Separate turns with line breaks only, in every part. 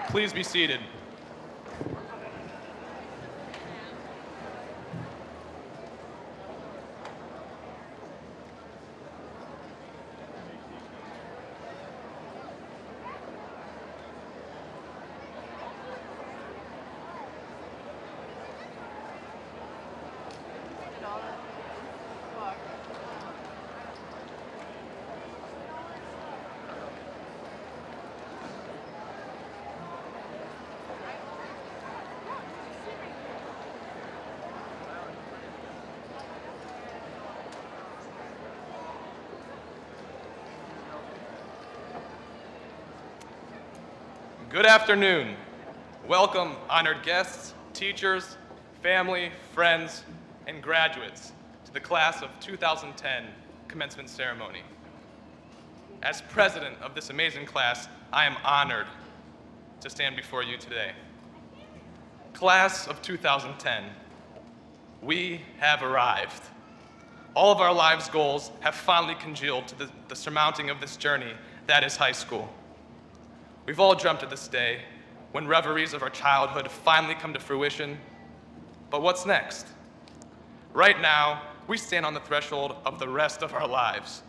Please be seated. Good afternoon. Welcome, honored guests, teachers, family, friends, and graduates to the class of 2010 commencement ceremony. As president of this amazing class, I am honored to stand before you today. Class of 2010, we have arrived. All of our lives' goals have finally congealed to the surmounting of this journey that is high school. We've all dreamt of this day, when reveries of our childhood finally come to fruition. But what's next? Right now, we stand on the threshold of the rest of our lives.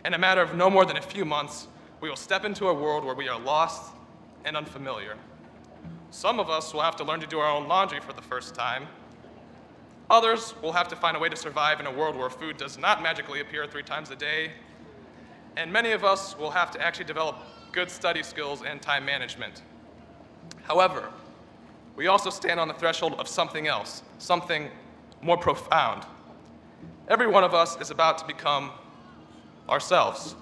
In a matter of no more than a few months, we will step into a world where we are lost and unfamiliar. Some of us will have to learn to do our own laundry for the first time. Others will have to find a way to survive in a world where food does not magically appear 3 times a day. And many of us will have to actually develop good study skills and time management. However, we also stand on the threshold of something else, something more profound. Every one of us is about to become ourselves.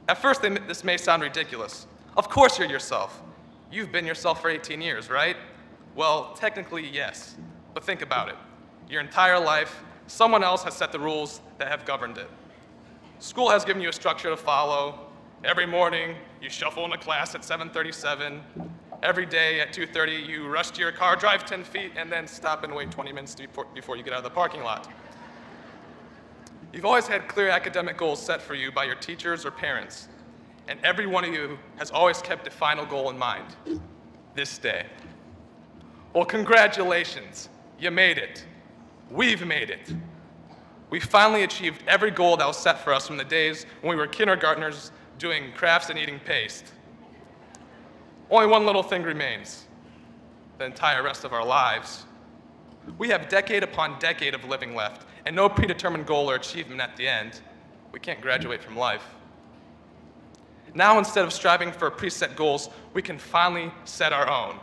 At first, this may sound ridiculous. Of course you're yourself. You've been yourself for 18 years, right? Well, technically, yes. But think about it. Your entire life, someone else has set the rules that have governed it. School has given you a structure to follow. Every morning, you shuffle into class at 7:37. Every day at 2:30, you rush to your car, drive 10 feet, and then stop and wait 20 minutes before you get out of the parking lot. You've always had clear academic goals set for you by your teachers or parents, and every one of you has always kept a final goal in mind, this day. Well, congratulations, you made it. We've made it. We finally achieved every goal that was set for us from the days when we were kindergartners doing crafts and eating paste. Only one little thing remains, the entire rest of our lives. We have decade upon decade of living left, and no predetermined goal or achievement at the end. We can't graduate from life. Now, instead of striving for preset goals, we can finally set our own.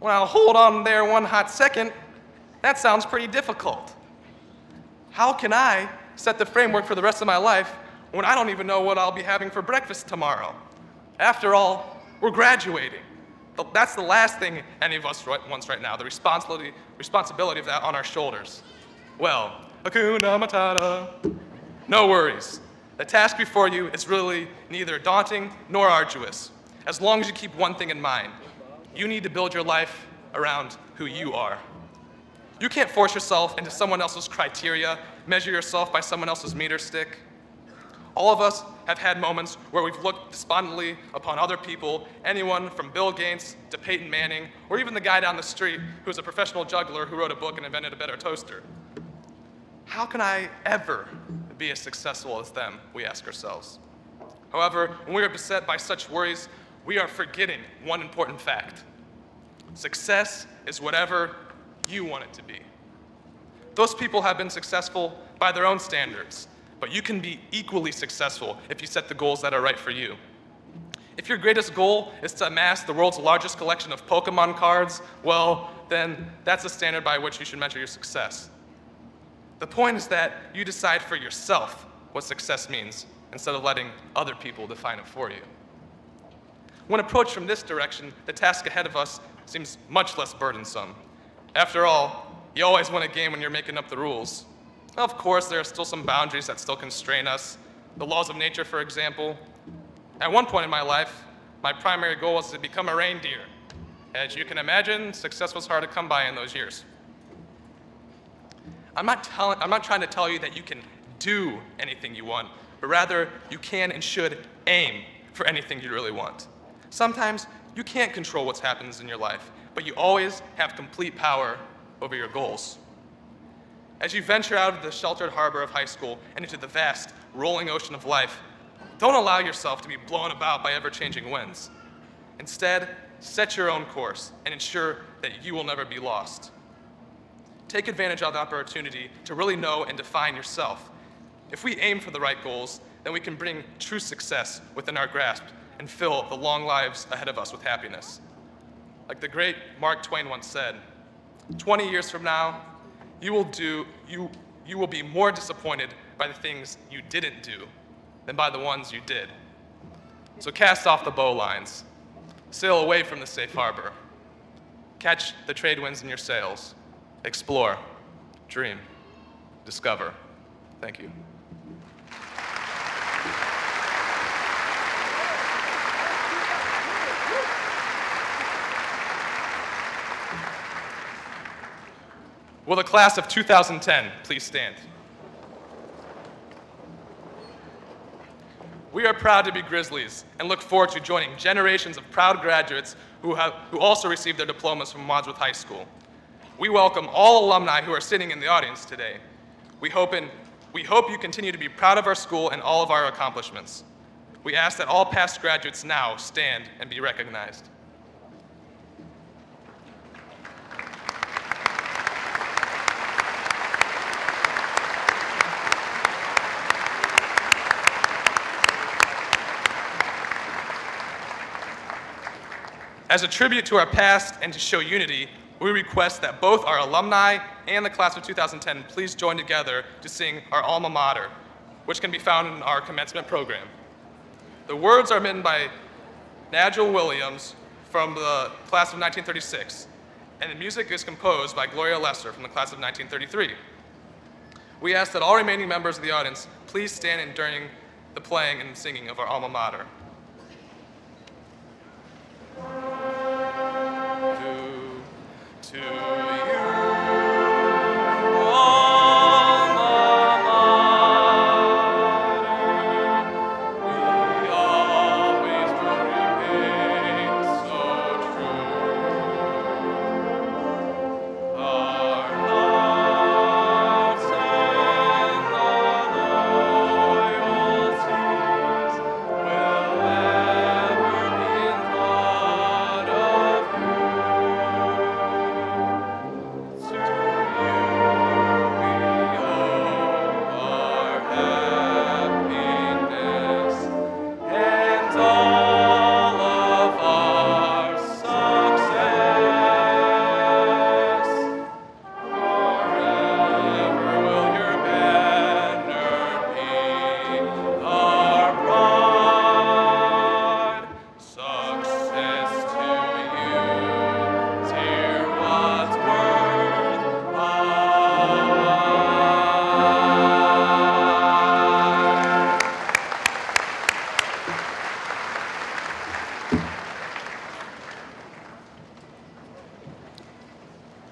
Well, hold on there one hot second. That sounds pretty difficult. How can I set the framework for the rest of my life when I don't even know what I'll be having for breakfast tomorrow? After all, we're graduating. That's the last thing any of us wants right now, the responsibility of that on our shoulders. Well, Hakuna Matata. No worries. The task before you is really neither daunting nor arduous, as long as you keep one thing in mind. You need to build your life around who you are. You can't force yourself into someone else's criteria, measure yourself by someone else's meter stick. All of us have had moments where we've looked despondently upon other people, anyone from Bill Gates to Peyton Manning, or even the guy down the street who's a professional juggler who wrote a book and invented a better toaster. How can I ever be as successful as them, we ask ourselves. However, when we are beset by such worries, we are forgetting one important fact. Success is whatever you want it to be. Those people have been successful by their own standards, but you can be equally successful if you set the goals that are right for you. If your greatest goal is to amass the world's largest collection of Pokemon cards, well, then that's the standard by which you should measure your success. The point is that you decide for yourself what success means, instead of letting other people define it for you. When approached from this direction, the task ahead of us seems much less burdensome. After all, you always win a game when you're making up the rules. Of course, there are still some boundaries that still constrain us. The laws of nature, for example. At one point in my life, my primary goal was to become a reindeer. As you can imagine, success was hard to come by in those years. I'm not trying to tell you that you can do anything you want, but rather you can and should aim for anything you really want. Sometimes You can't control what happens in your life, but you always have complete power over your goals. As you venture out of the sheltered harbor of high school and into the vast, rolling ocean of life, don't allow yourself to be blown about by ever-changing winds. Instead, set your own course and ensure that you will never be lost. Take advantage of the opportunity to really know and define yourself. If we aim for the right goals, then we can bring true success within our grasp and fill the long lives ahead of us with happiness. Like the great Mark Twain once said, 20 years from now, you will be more disappointed by the things you didn't do than by the ones you did. So cast off the bowlines, sail away from the safe harbor, catch the trade winds in your sails, explore, dream, discover. Thank you. Will the class of 2010 please stand? We are proud to be Grizzlies and look forward to joining generations of proud graduates who also received their diplomas from Wadsworth High School. We welcome all alumni who are sitting in the audience today. We hope you continue to be proud of our school and all of our accomplishments. We ask that all past graduates now stand and be recognized. As a tribute to our past and to show unity, we request that both our alumni and the class of 2010 please join together to sing our alma mater, which can be found in our commencement program. The words are written by Nigel Williams from the class of 1936, and the music is composed by Gloria Lesser from the class of 1933. We ask that all remaining members of the audience please stand in during the playing and singing of our alma mater. To you, alma mater, we always will remain so true. Our hearts and our loyalties will ever be in thought of you.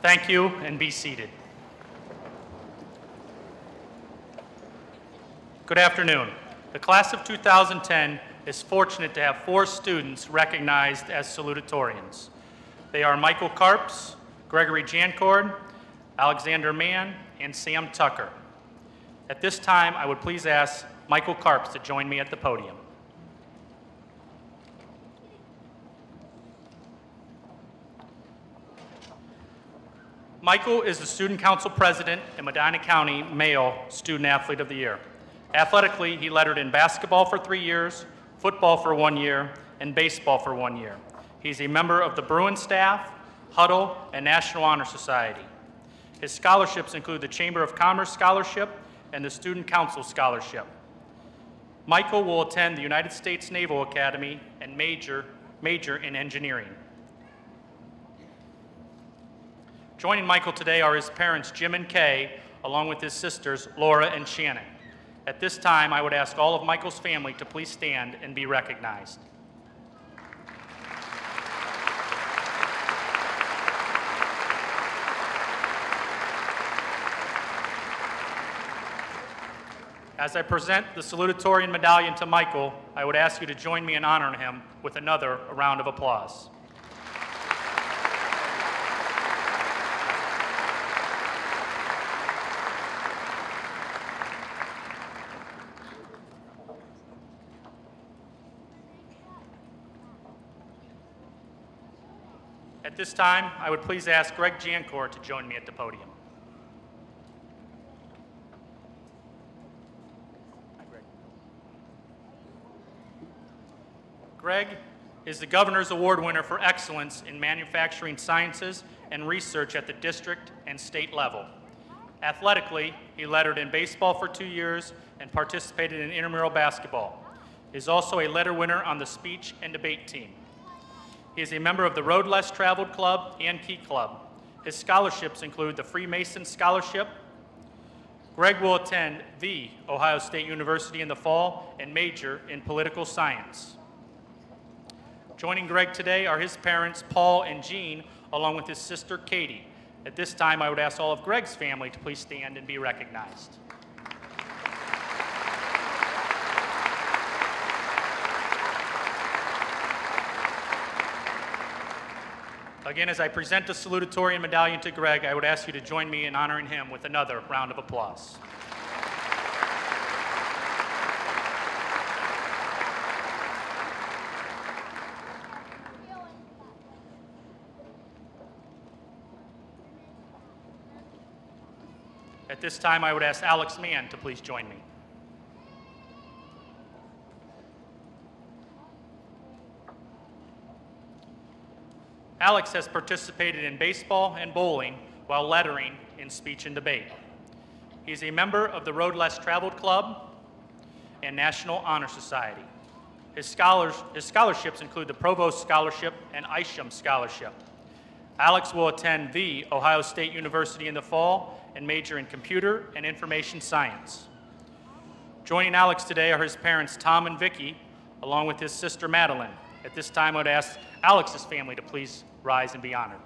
Thank you, and be seated. Good afternoon. The class of 2010 is fortunate to have 4 students recognized as salutatorians. They are Michael Karps, Gregory Jancord, Alexander Mann, and Sam Tucker. At this time, I would please ask Michael Karps to join me at the podium. Michael is the Student Council President and Medina County Male Student Athlete of the Year. Athletically, he lettered in basketball for 3 years, football for 1 year, and baseball for 1 year. He's a member of the Bruin staff, Huddle, and National Honor Society. His scholarships include the Chamber of Commerce Scholarship and the Student Council Scholarship. Michael will attend the United States Naval Academy and major in engineering. Joining Michael today are his parents, Jim and Kay, along with his sisters, Laura and Shannon. At this time, I would ask all of Michael's family to please stand and be recognized. As I present the salutatorian medallion to Michael, I would ask you to join me in honoring him with another round of applause. At this time, I would please ask Greg Jancor to join me at the podium. Hi, Greg. Greg is the Governor's Award winner for excellence in manufacturing sciences and research at the district and state level. Athletically, he lettered in baseball for 2 years and participated in intramural basketball. He is also a letter winner on the speech and debate team. He is a member of the Road Less Traveled Club and Key Club. His scholarships include the Freemason Scholarship. Greg will attend The Ohio State University in the fall and major in political science. Joining Greg today are his parents, Paul and Jean, along with his sister, Katie. At this time, I would ask all of Greg's family to please stand and be recognized. Again, as I present the salutatorian medallion to Greg, I would ask you to join me in honoring him with another round of applause. At this time, I would ask Alex Mann to please join me. Alex has participated in baseball and bowling while lettering in speech and debate. He's a member of the Road Less Traveled Club and National Honor Society. His scholarships include the Provost Scholarship and Isham Scholarship. Alex will attend The Ohio State University in the fall and major in computer and information science. Joining Alex today are his parents, Tom and Vicki, along with his sister, Madeline. At this time, I would ask Alex's family to please rise and be honored.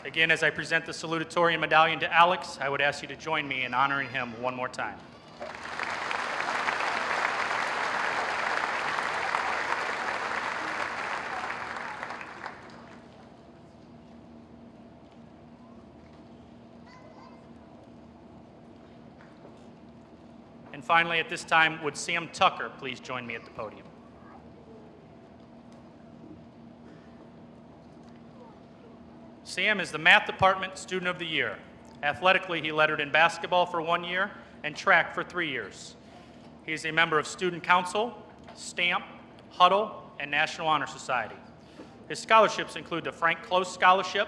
Again, as I present the salutatorian medallion to Alex, I would ask you to join me in honoring him one more time. And finally, at this time, would Sam Tucker please join me at the podium? Sam is the Math Department Student of the Year. Athletically, he lettered in basketball for 1 year and track for 3 years. He is a member of Student Council, STAMP, Huddle, and National Honor Society. His scholarships include the Frank Close Scholarship,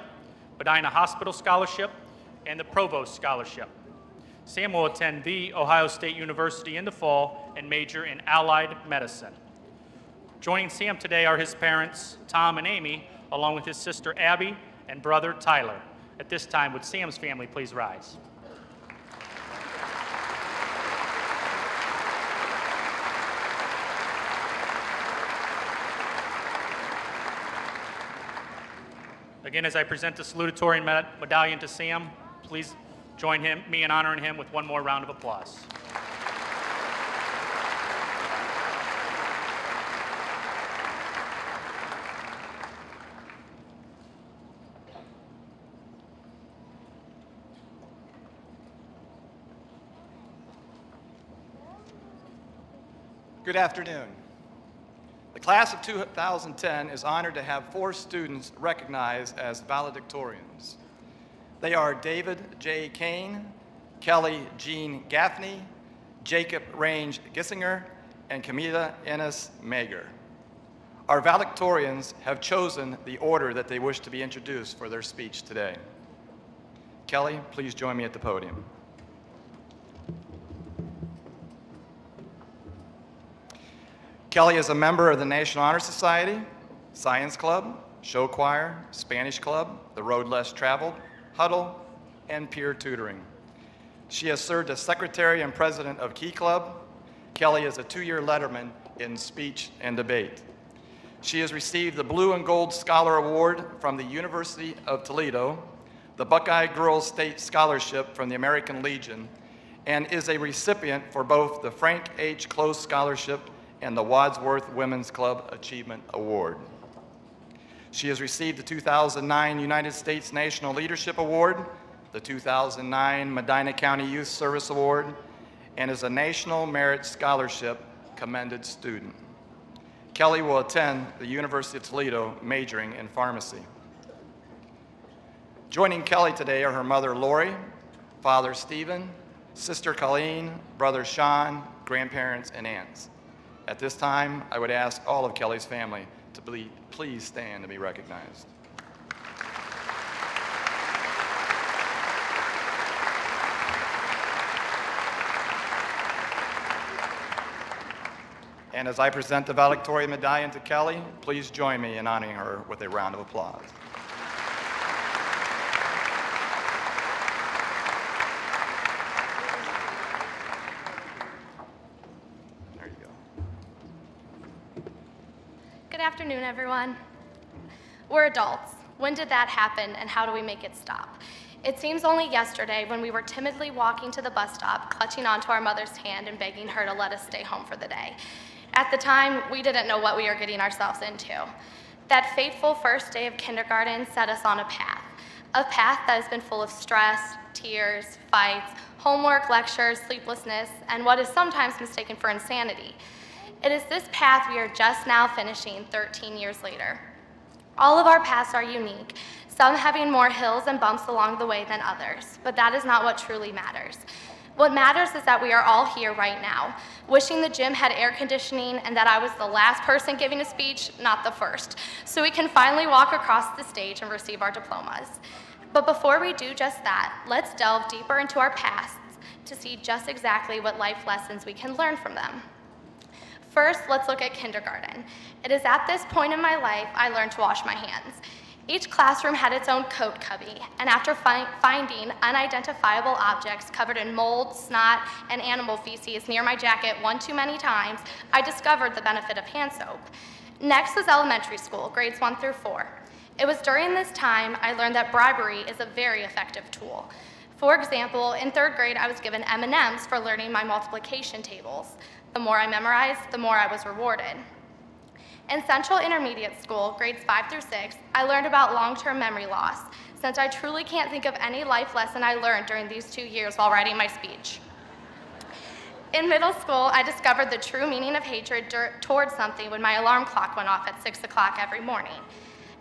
Medina Hospital Scholarship, and the Provost Scholarship. Sam will attend The Ohio State University in the fall and major in allied medicine. Joining Sam today are his parents, Tom and Amy, along with his sister, Abby, and brother, Tyler. At this time, would Sam's family please rise? Again, as I present the salutatorian medallion to Sam, please join me in honoring him with one more round of applause.
Good afternoon. The class of 2010 is honored to have 4 students recognized as valedictorians. They are David J. Kane, Kelly Jean Gaffney, Jacob Range Gissinger, and Camila Ennis Mager. Our valedictorians have chosen the order that they wish to be introduced for their speech today. Kelly, please join me at the podium. Kelly is a member of the National Honor Society, Science Club, Show Choir, Spanish Club, the Road Less Traveled, Huddle, and Peer Tutoring. She has served as secretary and president of Key Club. Kelly is a 2-year letterman in speech and debate. She has received the Blue and Gold Scholar Award from the University of Toledo, the Buckeye Girls State Scholarship from the American Legion, and is a recipient for both the Frank H. Close Scholarship and the Wadsworth Women's Club Achievement Award. She has received the 2009 United States National Leadership Award, the 2009 Medina County Youth Service Award, and is a National Merit Scholarship commended student. Kelly will attend the University of Toledo majoring in pharmacy. Joining Kelly today are her mother Lori, father Stephen, sister Colleen, brother Sean, grandparents, and aunts. At this time, I would ask all of Kelly's family to please stand to be recognized. And as I present the valedictorian medallion to Kelly, please join me in honoring her with a round of applause. There you go.
Good afternoon, everyone. We're adults. When did that happen, and how do we make it stop? It seems only yesterday when we were timidly walking to the bus stop, clutching onto our mother's hand and begging her to let us stay home for the day. At the time, we didn't know what we were getting ourselves into. That fateful first day of kindergarten set us on a path that has been full of stress, tears, fights, homework, lectures, sleeplessness, and what is sometimes mistaken for insanity. It is this path we are just now finishing 13 years later. All of our paths are unique, some having more hills and bumps along the way than others, but that is not what truly matters. What matters is that we are all here right now, wishing the gym had air conditioning and that I was the last person giving a speech, not the first, so we can finally walk across the stage and receive our diplomas. But before we do just that, let's delve deeper into our pasts to see just exactly what life lessons we can learn from them. First, let's look at kindergarten. It is at this point in my life I learned to wash my hands. Each classroom had its own coat cubby, and after finding unidentifiable objects covered in mold, snot, and animal feces near my jacket one too many times, I discovered the benefit of hand soap. Next was elementary school, grades 1 through 4. It was during this time I learned that bribery is a very effective tool. For example, in 3rd grade, I was given M&Ms for learning my multiplication tables. The more I memorized, the more I was rewarded. In Central Intermediate School, grades 5 through 6, I learned about long-term memory loss, since I truly can't think of any life lesson I learned during these 2 years while writing my speech. In middle school, I discovered the true meaning of hatred towards something when my alarm clock went off at 6 o'clock every morning.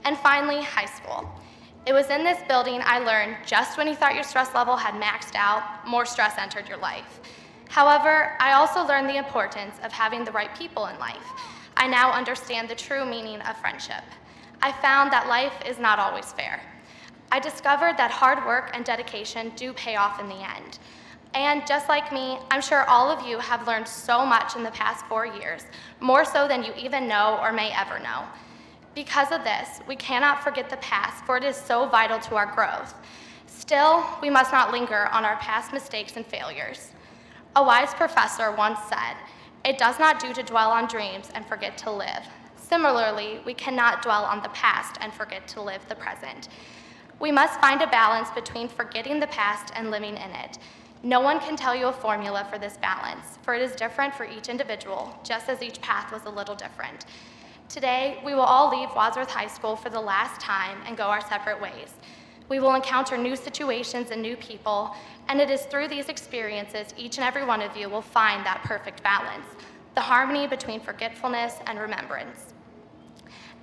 And finally, high school. It was in this building I learned just when you thought your stress level had maxed out, more stress entered your life. However, I also learned the importance of having the right people in life. I now understand the true meaning of friendship. I found that life is not always fair. I discovered that hard work and dedication do pay off in the end. And just like me, I'm sure all of you have learned so much in the past 4 years, more so than you even know or may ever know. Because of this, we cannot forget the past, for it is so vital to our growth. Still, we must not linger on our past mistakes and failures. A wise professor once said, "It does not do to dwell on dreams and forget to live." Similarly, we cannot dwell on the past and forget to live the present. We must find a balance between forgetting the past and living in it. No one can tell you a formula for this balance, for it is different for each individual, just as each path was a little different. Today, we will all leave Wadsworth High School for the last time and go our separate ways. We will encounter new situations and new people, and it is through these experiences each and every one of you will find that perfect balance, the harmony between forgetfulness and remembrance.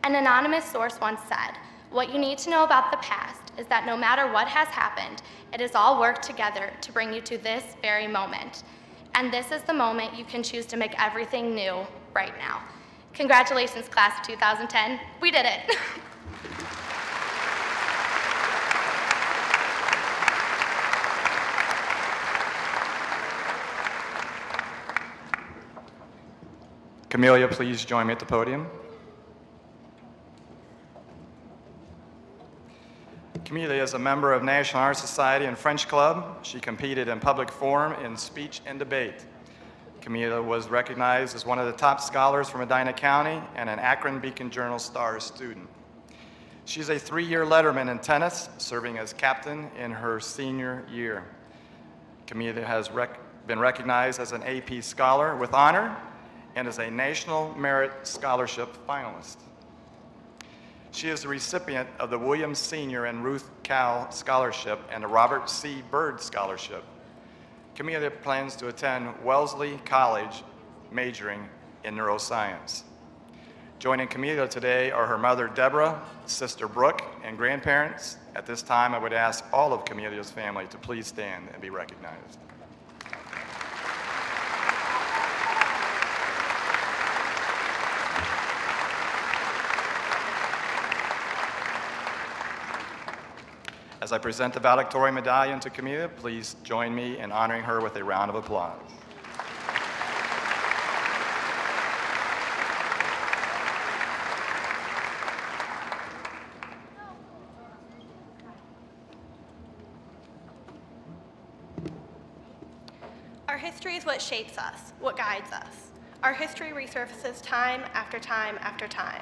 An anonymous source once said, "What you need to know about the past is that no matter what has happened, it has all worked together to bring you to this very moment. And this is the moment you can choose to make everything new right now." Congratulations, class of 2010. We did it.
Camelia, please join me at the podium. Camelia is a member of National Honor Society and French Club. She competed in public forum in speech and debate. Camila was recognized as one of the top scholars from Medina County and an Akron Beacon-Journal Star student. She's a 3-year letterman in tennis, serving as captain in her senior year. Camila has been recognized as an AP Scholar with honor and is a National Merit Scholarship finalist. She is the recipient of the William Senior and Ruth Cal Scholarship and the Robert C. Byrd Scholarship. Camila plans to attend Wellesley College, majoring in neuroscience. Joining Camila today are her mother, Deborah, sister, Brooke, and grandparents. At this time, I would ask all of Camila's family to please stand and be recognized. As I present the valedictorian medallion to Camila, please join me in honoring her with a round of applause.
Our history is what shapes us, what guides us. Our history resurfaces time after time after time.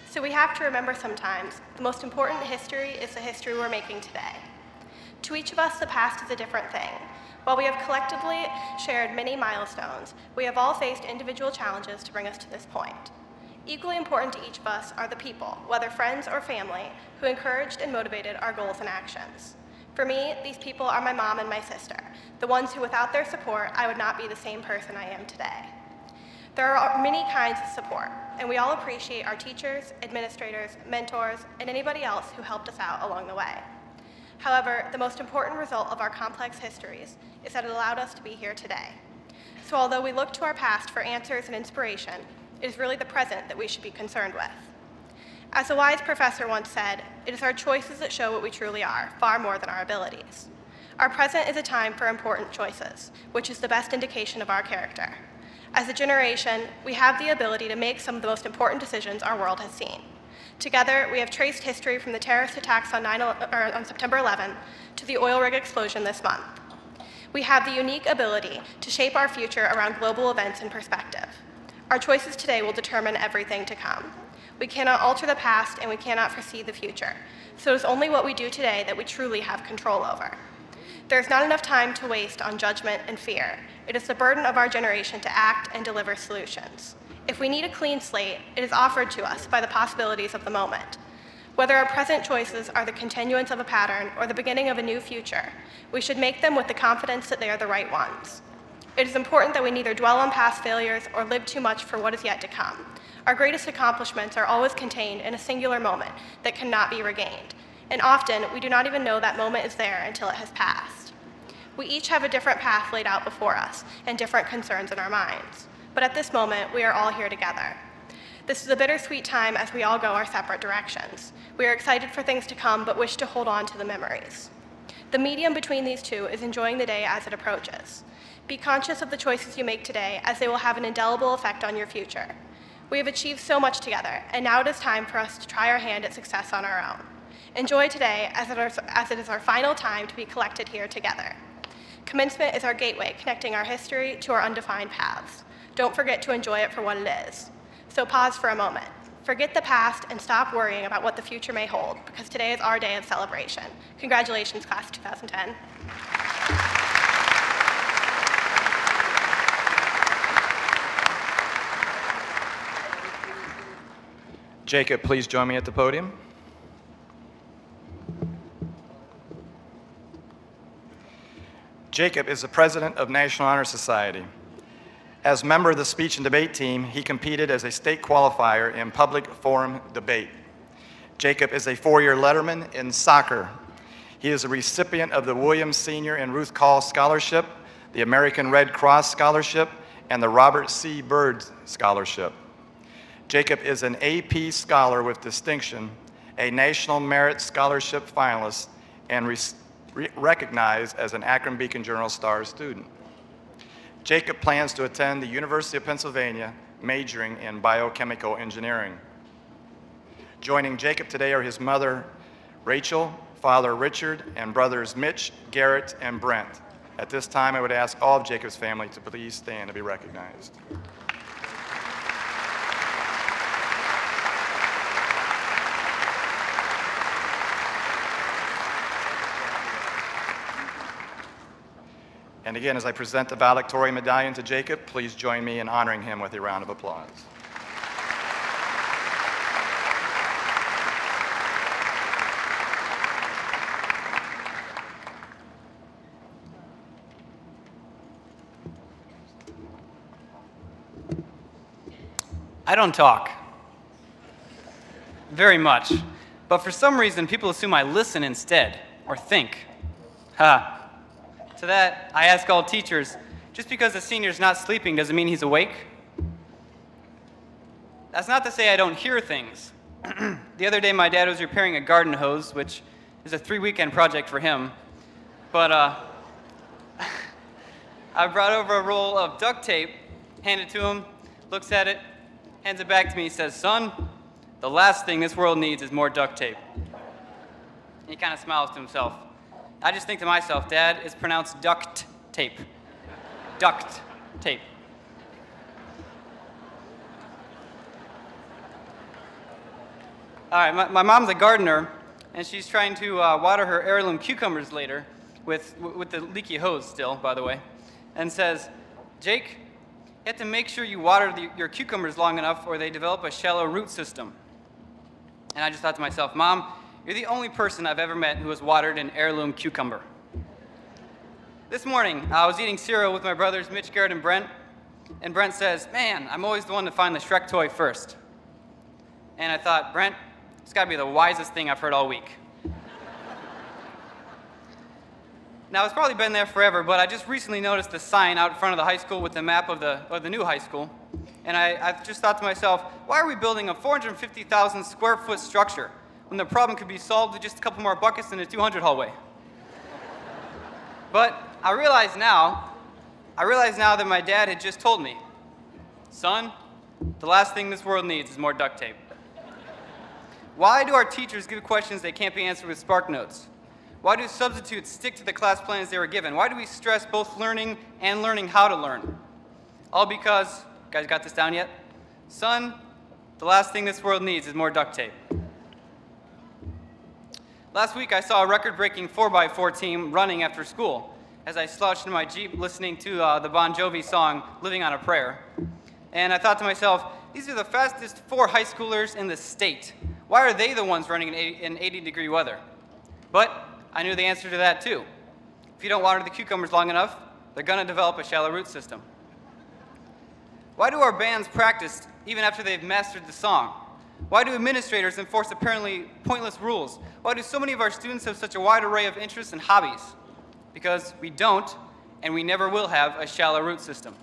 So we have to remember sometimes the most important history is the history we're making today. To each of us, the past is a different thing. While we have collectively shared many milestones, we have all faced individual challenges to bring us to this point. Equally important to each of us are the people, whether friends or family, who encouraged and motivated our goals and actions. For me, these people are my mom and my sister, the ones who without their support, I would not be the same person I am today. There are many kinds of support, and we all appreciate our teachers, administrators, mentors, and anybody else who helped us out along the way. However, the most important result of our complex histories is that it allowed us to be here today. So although we look to our past for answers and inspiration, it is really the present that we should be concerned with. As a wise professor once said, it is our choices that show what we truly are, far more than our abilities. Our present is a time for important choices, which is the best indication of our character. As a generation, we have the ability to make some of the most important decisions our world has seen. Together, we have traced history from the terrorist attacks on September 11 to the oil rig explosion this month. We have the unique ability to shape our future around global events and perspective. Our choices today will determine everything to come. We cannot alter the past and we cannot foresee the future, so it is only what we do today that we truly have control over. There is not enough time to waste on judgment and fear. It is the burden of our generation to act and deliver solutions. If we need a clean slate, it is offered to us by the possibilities of the moment. Whether our present choices are the continuance of a pattern or the beginning of a new future, we should make them with the confidence that they are the right ones. It is important that we neither dwell on past failures or live too much for what is yet to come. Our greatest accomplishments are always contained in a singular moment that cannot be regained. And often, we do not even know that moment is there until it has passed. We each have a different path laid out before us and different concerns in our minds. But at this moment, we are all here together. This is a bittersweet time as we all go our separate directions. We are excited for things to come, but wish to hold on to the memories. The medium between these two is enjoying the day as it approaches. Be conscious of the choices you make today, as they will have an indelible effect on your future. We have achieved so much together, and now it is time for us to try our hand at success on our own. Enjoy today, as it is our final time to be collected here together. Commencement is our gateway, connecting our history to our undefined paths. Don't forget to enjoy it for what it is. So pause for a moment. Forget the past and stop worrying about what the future may hold, because today is our day of celebration. Congratulations, Class of 2010.
Jacob, please join me at the podium. Jacob is the president of National Honor Society. As member of the speech and debate team, he competed as a state qualifier in public forum debate. Jacob is a 4-year letterman in soccer. He is a recipient of the William Senior and Ruth Call Scholarship, the American Red Cross Scholarship, and the Robert C. Byrd Scholarship. Jacob is an AP Scholar with distinction, a National Merit Scholarship finalist, and recognized as an Akron Beacon-Journal Star student. Jacob plans to attend the University of Pennsylvania, majoring in biochemical engineering. Joining Jacob today are his mother, Rachel, father, Richard, and brothers Mitch, Garrett, and Brent. At this time, I would ask all of Jacob's family to please stand to be recognized. And again, as I present the valedictorian medallion to Jacob, please join me in honoring him with a round of applause.
I don't talk very much, but for some reason people assume I listen instead, or think. Ha. To that, I ask all teachers, just because a senior's not sleeping doesn't mean he's awake? That's not to say I don't hear things. The other day my dad was repairing a garden hose, which is a 3-weekend project for him, but I brought over a roll of duct tape, handed it to him, looks at it, hands it back to me, says, "Son, the last thing this world needs is more duct tape." And he kind of smiles to himself. I just think to myself, Dad, it's pronounced duct tape. Duct tape. All right, my mom's a gardener, and she's trying to water her heirloom cucumbers later with the leaky hose still, by the way, and says, "Jake, you have to make sure you water your cucumbers long enough or they develop a shallow root system." And I just thought to myself, Mom, you're the only person I've ever met who has watered an heirloom cucumber. This morning, I was eating cereal with my brothers Mitch, Garrett, and Brent says, "Man, I'm always the one to find the Shrek toy first." And I thought, Brent, it's got to be the wisest thing I've heard all week. Now, it's probably been there forever, but I just recently noticed a sign out in front of the high school with the map of the new high school. And I just thought to myself, why are we building a 450,000 square foot structure when the problem could be solved with just a couple more buckets in a 200 hallway? But I realize now that my dad had just told me, "Son, the last thing this world needs is more duct tape." Why do our teachers give questions that can't be answered with Spark Notes? Why do substitutes stick to the class plans they were given? Why do we stress both learning and learning how to learn? All because, you guys got this down yet? Son, the last thing this world needs is more duct tape. Last week I saw a record-breaking 4x4 team running after school as I slouched in my Jeep listening to the Bon Jovi song, "Living on a Prayer." And I thought to myself, these are the fastest 4 high schoolers in the state. Why are they the ones running in 80-degree weather? But I knew the answer to that too. If you don't water the cucumbers long enough, they're going to develop a shallow root system. Why do our bands practice even after they've mastered the song? Why do administrators enforce apparently pointless rules? Why do so many of our students have such a wide array of interests and hobbies? Because we don't, and we never will have, a shallow root system.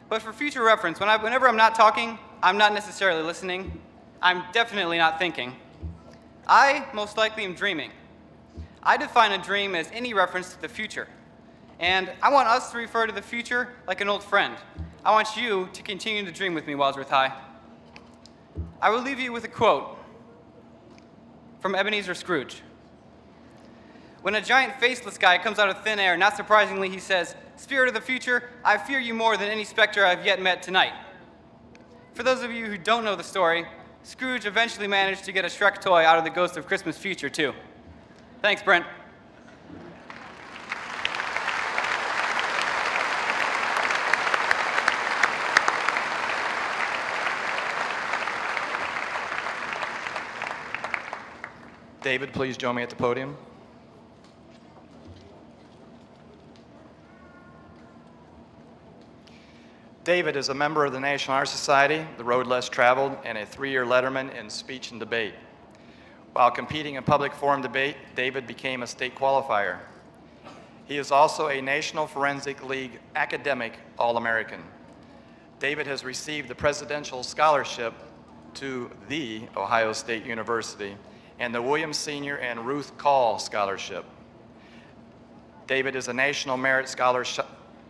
But for future reference, whenever I'm not talking, I'm not necessarily listening. I'm definitely not thinking. I most likely am dreaming. I define a dream as any reference to the future. And I want us to refer to the future like an old friend. I want you to continue to dream with me, Wadsworth High. I will leave you with a quote from Ebenezer Scrooge. When a giant faceless guy comes out of thin air, not surprisingly, he says, "Spirit of the future, I fear you more than any specter I've yet met tonight." For those of you who don't know the story, Scrooge eventually managed to get a Shrek toy out of the Ghost of Christmas Future, too. Thanks, Brent.
David, please join me at the podium. David is a member of the National Honor Society, the Road Less Traveled, and a 3-year letterman in speech and debate. While competing in public forum debate, David became a state qualifier. He is also a National Forensic League academic All-American. David has received the Presidential Scholarship to The Ohio State University and the William Senior and Ruth Call Scholarship. David is a National Merit Scholarship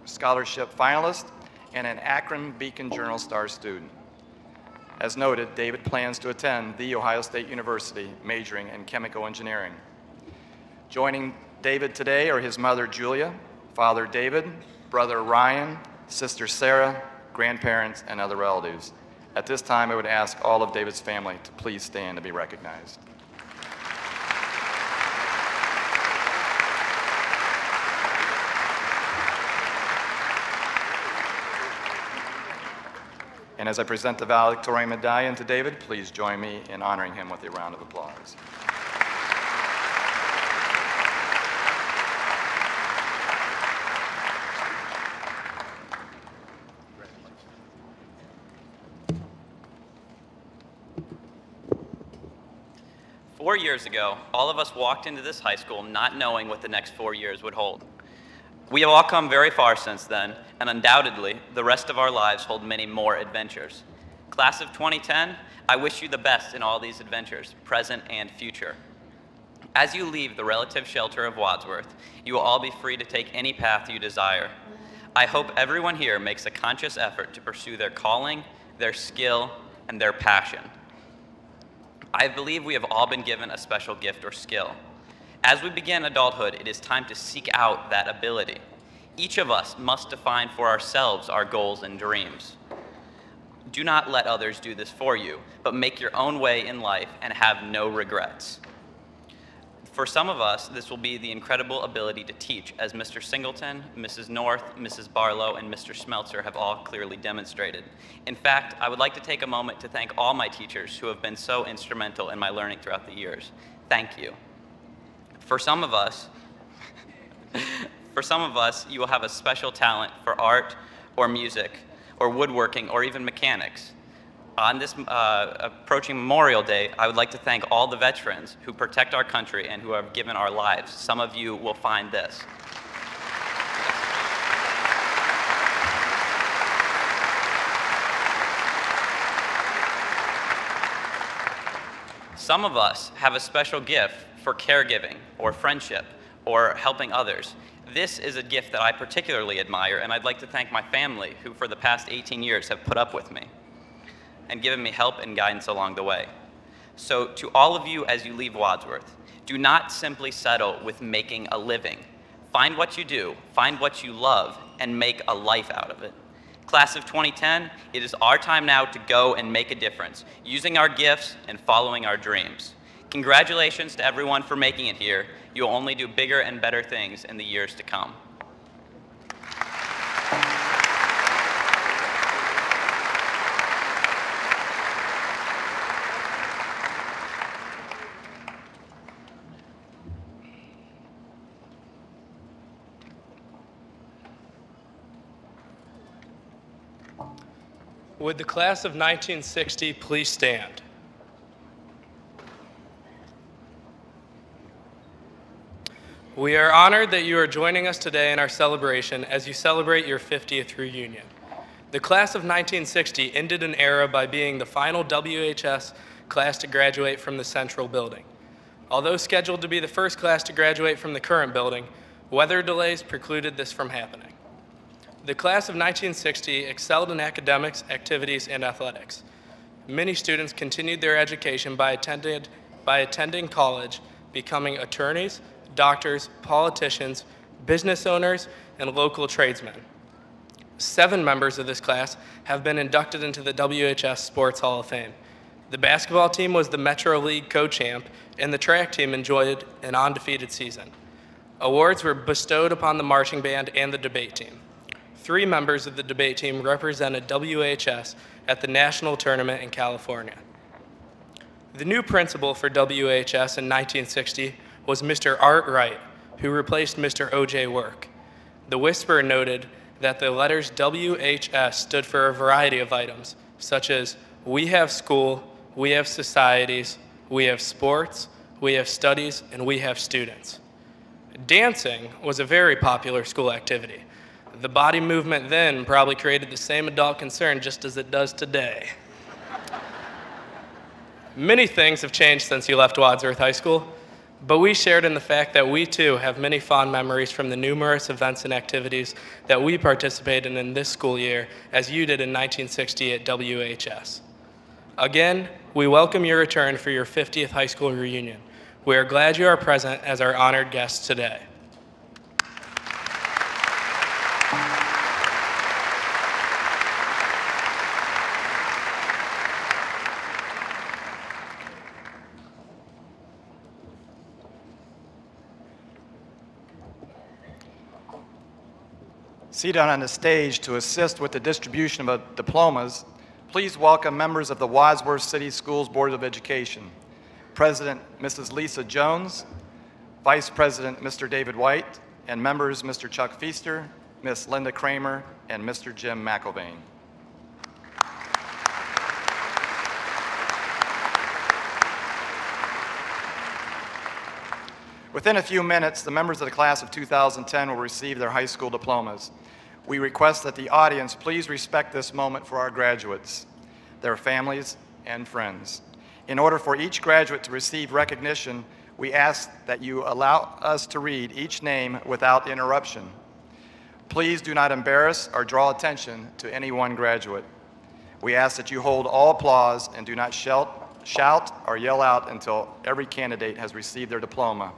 finalist and an Akron Beacon Journal Star student. As noted, David plans to attend The Ohio State University, majoring in chemical engineering. Joining David today are his mother, Julia, Father David, Brother Ryan, Sister Sarah, grandparents, and other relatives. At this time, I would ask all of David's family to please stand to be recognized. And as I present the valedictorian medallion to David, please join me in honoring him with a round of applause.
Four years ago, all of us walked into this high school not knowing what the next 4 years would hold. We have all come very far since then, and undoubtedly, the rest of our lives hold many more adventures. Class of 2010, I wish you the best in all these adventures, present and future. As you leave the relative shelter of Wadsworth, you will all be free to take any path you desire. I hope everyone here makes a conscious effort to pursue their calling, their skill, and their passion. I believe we have all been given a special gift or skill. As we begin adulthood, it is time to seek out that ability. Each of us must define for ourselves our goals and dreams. Do not let others do this for you, but make your own way in life and have no regrets. For some of us, this will be the incredible ability to teach, as Mr. Singleton, Mrs. North, Mrs. Barlow, and Mr. Schmelzer have all clearly demonstrated. In fact, I would like to take a moment to thank all my teachers who have been so instrumental in my learning throughout the years. Thank you. For some of us, you will have a special talent for art or music or woodworking or even mechanics. On this approaching Memorial Day, I would like to thank all the veterans who protect our country and who have given our lives. Some of you will find this. Some of us have a special gift for caregiving or friendship or helping others. This is a gift that I particularly admire, and I'd like to thank my family who for the past 18 years have put up with me and given me help and guidance along the way. So to all of you as you leave Wadsworth, do not simply settle with making a living. Find what you do, find what you love, and make a life out of it. Class of 2010, it is our time now to go and make a difference, using our gifts and following our dreams. Congratulations to everyone for making it here. You will only do bigger and better things in the years to come.
Would the class of 1960 please stand? We are honored that you are joining us today in our celebration as you celebrate your 50th reunion. The class of 1960 ended an era by being the final WHS class to graduate from the Central Building. Although scheduled to be the first class to graduate from the current building, weather delays precluded this from happening. The class of 1960 excelled in academics, activities, and athletics. Many students continued their education by attending college, becoming attorneys, doctors, politicians, business owners, and local tradesmen. 7 members of this class have been inducted into the WHS Sports Hall of Fame. The basketball team was the Metro League co-champ, and the track team enjoyed an undefeated season. Awards were bestowed upon the marching band and the debate team. 3 members of the debate team represented WHS at the national tournament in California. The new principal for WHS in 1960 was Mr. Art Wright, who replaced Mr. O.J. Work. The Whisperer noted that the letters WHS stood for a variety of items, such as we have school, we have societies, we have sports, we have studies, and we have students. Dancing was a very popular school activity. The body movement then probably created the same adult concern just as it does today. Many things have changed since you left Wadsworth High School, but we shared in the fact that we too have many fond memories from the numerous events and activities that we participated in this school year as you did in 1960 at WHS. Again, we welcome your return for your 50th high school reunion. We are glad you are present as our honored guests today.
Seated on the stage to assist with the distribution of diplomas, please welcome members of the Wadsworth City Schools Board of Education, President Mrs. Lisa Jones, Vice President Mr. David White, and members Mr. Chuck Feaster, Miss Linda Kramer, and Mr. Jim McIlvain. Within a few minutes, the members of the class of 2010 will receive their high school diplomas. We request that the audience please respect this moment for our graduates, their families, and friends. In order for each graduate to receive recognition, we ask that you allow us to read each name without interruption. Please do not embarrass or draw attention to any one graduate. We ask that you hold all applause and do not shout or yell out until every candidate has received their diploma.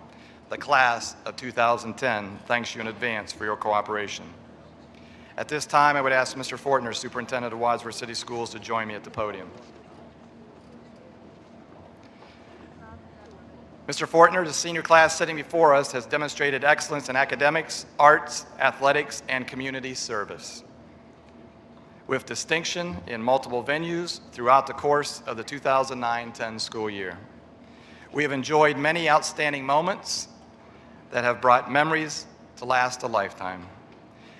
The class of 2010 thanks you in advance for your cooperation. At this time, I would ask Mr. Fortner, Superintendent of Wadsworth City Schools, to join me at the podium. Mr. Fortner, the senior class sitting before us has demonstrated excellence in academics, arts, athletics, and community service. With distinction in multiple venues throughout the course of the 2009-10 school year. We have enjoyed many outstanding moments that have brought memories to last a lifetime.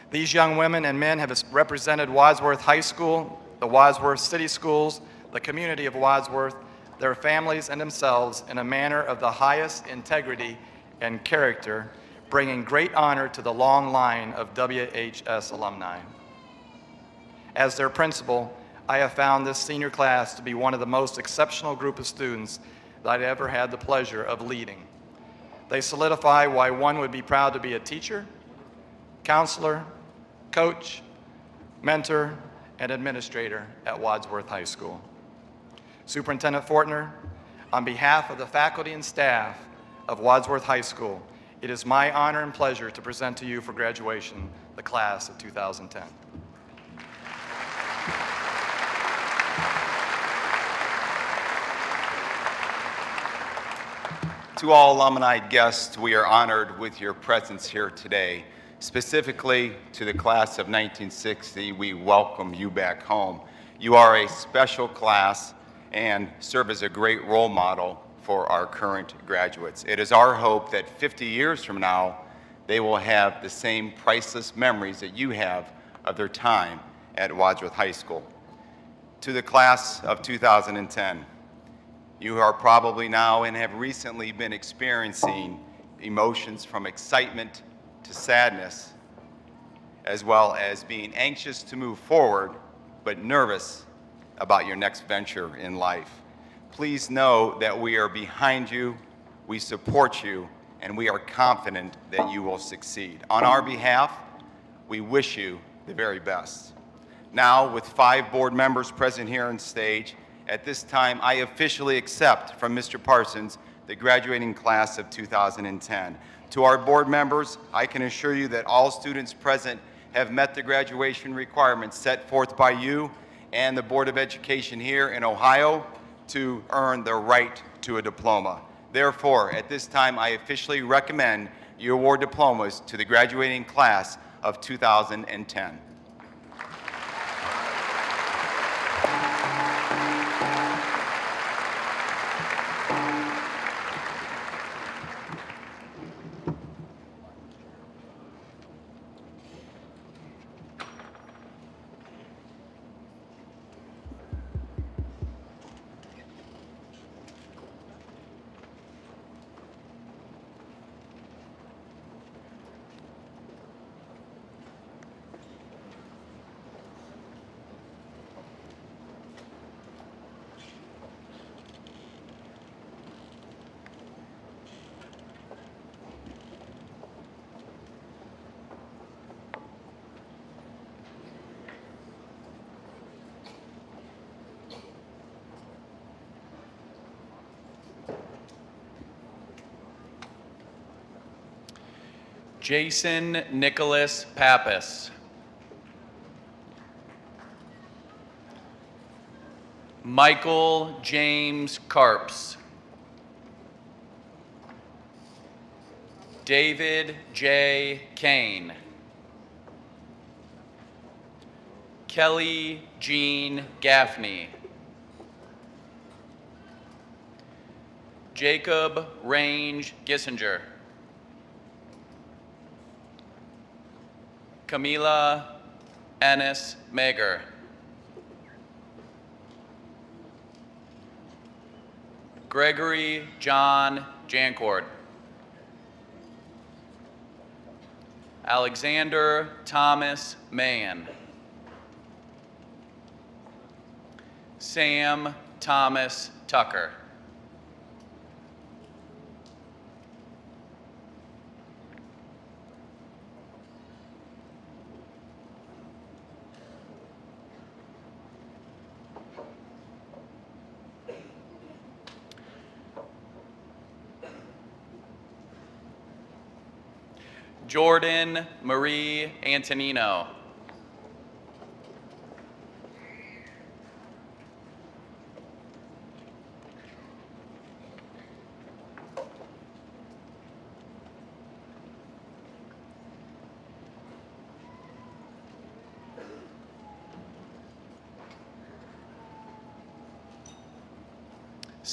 These young women and men have represented Wadsworth High School, the Wadsworth City Schools, the community of Wadsworth, their families and themselves in a manner of the highest integrity and character, bringing great honor to the long line of WHS alumni. As their principal, I have found this senior class to be one of the most exceptional group of students that I've ever had the pleasure of leading. They solidify why one would be proud to be a teacher, counselor, coach, mentor, and administrator at Wadsworth High School. Superintendent Fortner, on behalf of the faculty and staff of Wadsworth High School, it is my honor and pleasure to present to you for graduation the class of 2010.
To all alumni guests, we are honored with your presence here today. Specifically to the class of 1960, we welcome you back home. You are a special class and serve as a great role model for our current graduates. It is our hope that 50 years from now, they will have the same priceless memories that you have of their time at Wadsworth High School. To the class of 2010, you are probably now and have recently been experiencing emotions from excitement to sadness, as well as being anxious to move forward, but nervous about your next venture in life. Please know that we are behind you, we support you, and we are confident that you will succeed. On our behalf, we wish you the very best. Now, with 5 board members present here on stage, at this time, I officially accept from Mr. Parsons the graduating class of 2010. To our board members, I can assure you that all students present have met the graduation requirements set forth by you and the Board of Education here in Ohio to earn the right to a diploma. Therefore, at this time, I officially recommend you award diplomas to the graduating class of 2010.
Jason Nicholas Pappas. Michael James Carps. David J. Kane. Kelly Jean Gaffney. Jacob Range Gissinger. Camila Ennis Mager. Gregory John Jancourt. Alexander Thomas Mahan. Sam Thomas Tucker. Jordan Marie Antonino.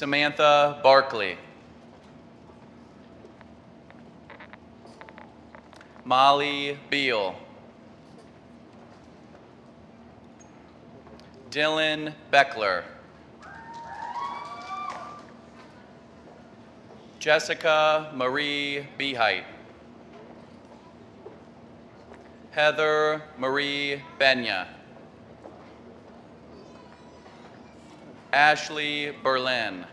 Samantha Barkley. Molly Beal. Dylan Beckler. Jessica Marie Behite. Heather Marie Benya. Ashley Berlin.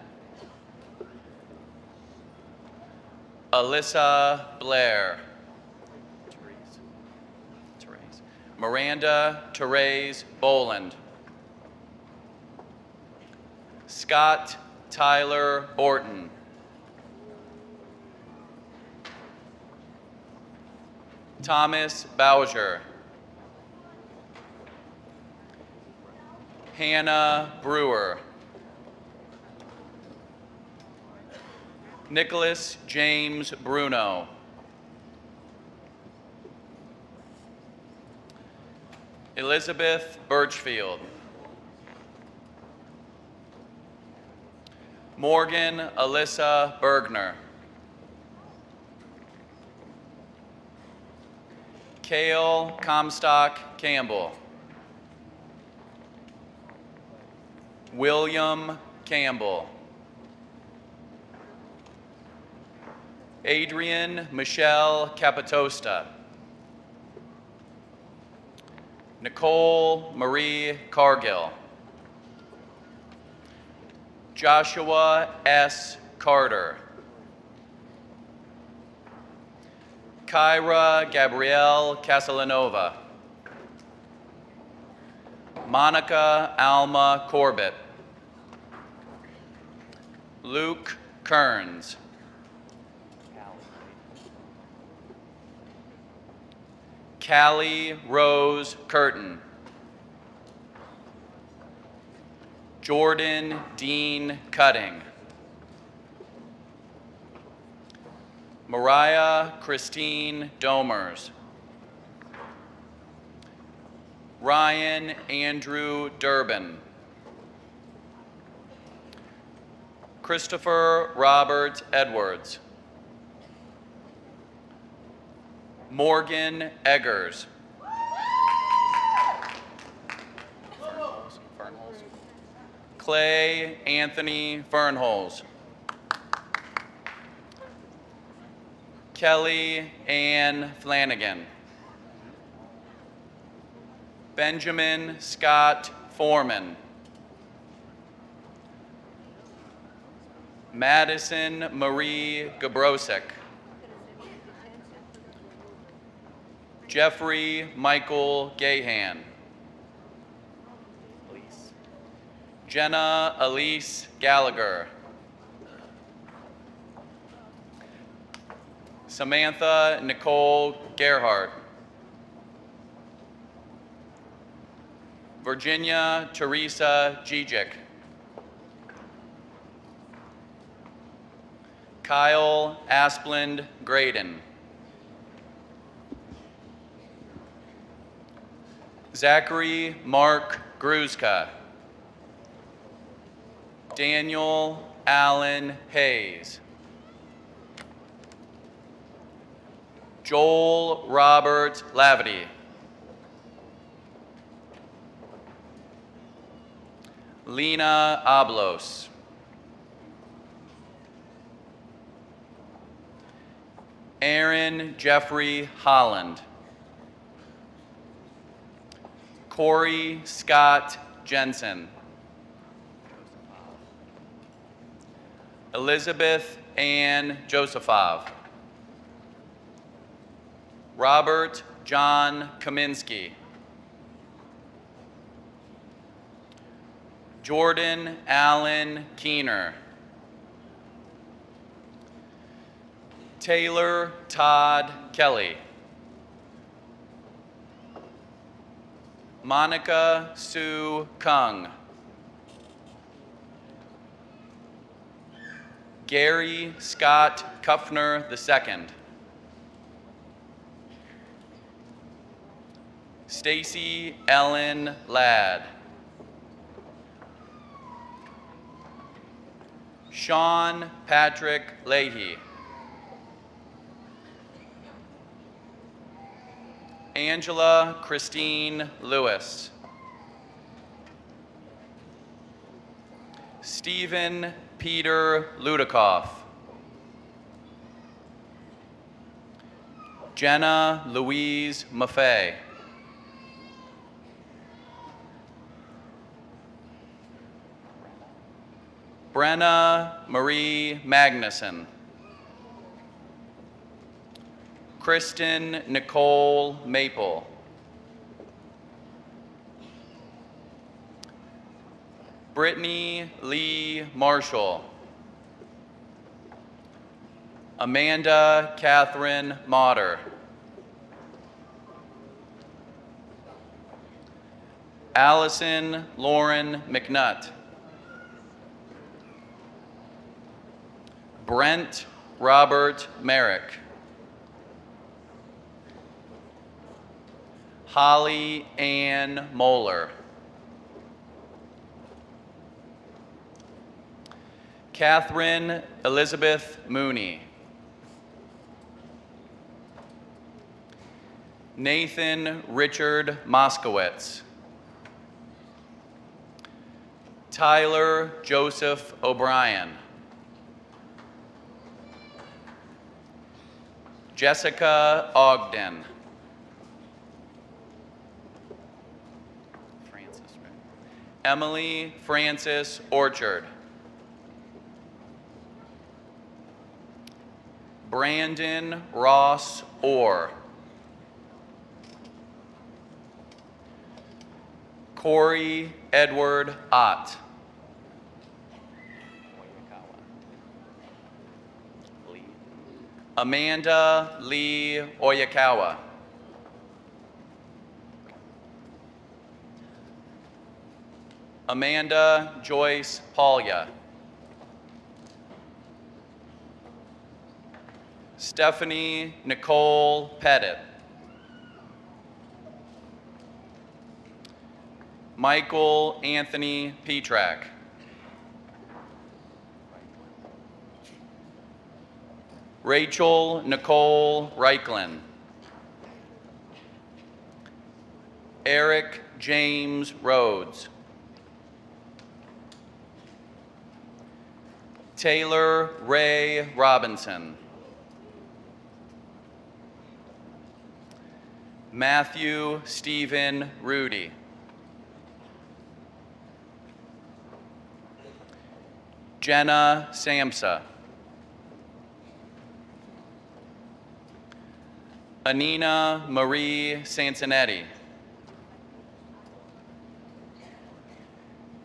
Alyssa Blair. Miranda Therese Boland. Scott Tyler Borton. Thomas Bowser. Hannah Brewer. Nicholas James Bruno. Elizabeth Birchfield. Morgan Alyssa Bergner. Kale Comstock Campbell. William Campbell. Adrian Michelle Capitosta. Nicole Marie Cargill. Joshua S. Carter. Kyra Gabrielle Casalanova. Monica Alma Corbett. Luke Kearns. Callie Rose Curtin. Jordan Dean Cutting. Mariah Christine Domers. Ryan Andrew Durbin. Christopher Robert Edwards. Morgan Eggers. Clay Anthony Fernholz. Kelly Ann Flanagan. Benjamin Scott Foreman. Madison Marie Gabrosek. Jeffrey Michael Gahan. Jenna Elise Gallagher. Samantha Nicole Gerhardt. Virginia Teresa Gijic. Kyle Asplund Graydon. Zachary Mark Gruzka. Daniel Allen Hayes. Joel Robert Lavity. Lena Oblos. Aaron Jeffrey Holland. Corey Scott Jensen. Elizabeth Ann Josephov. Robert John Kaminsky. Jordan Allen Keener. Taylor Todd Kelly. Monica Sue Kung. Gary Scott Kuffner II. Stacy Ellen Ladd. Sean Patrick Leahy. Angela Christine Lewis. Stephen Peter Ludikoff. Jenna Louise Maffei. Brenna Marie Magnuson. Kristen Nicole Maple. Brittany Lee Marshall. Amanda Catherine Motter. Allison Lauren McNutt. Brent Robert Merrick. Holly Ann Moeller. Catherine Elizabeth Mooney. Nathan Richard Moskowitz. Tyler Joseph O'Brien. Jessica Ogden. Emily Francis Orchard. Brandon Ross Orr. Corey Edward Ott. Amanda Lee Oyakawa. Amanda Joyce Palya. Stephanie Nicole Pettit. Michael Anthony Petrak. Rachel Nicole Reichland. Eric James Rhodes. Taylor Ray Robinson. Matthew Stephen Rudy. Jenna Samsa. Anina Marie Sansonetti.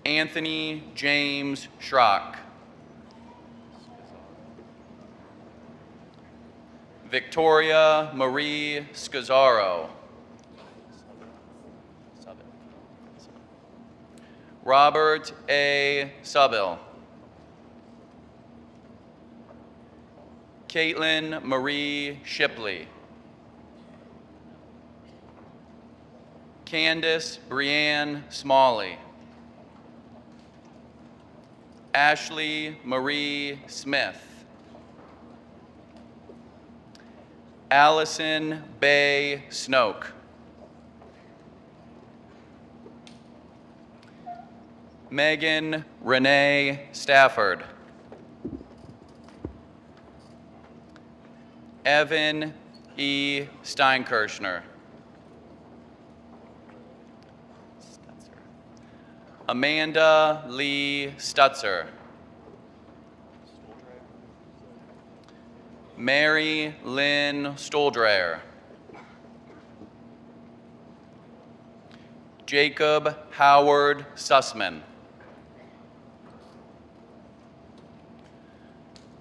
Anthony James Schrock. Victoria Marie Scazzaro. Robert A. Subill. Caitlin Marie Shipley. Candace Brianne Smalley. Ashley Marie Smith. Allison Bay Snoke. Megan Renee Stafford. Evan E. Steinkirchner. Amanda Lee Stutzer. Mary Lynn Stoldrayer. Jacob Howard Sussman.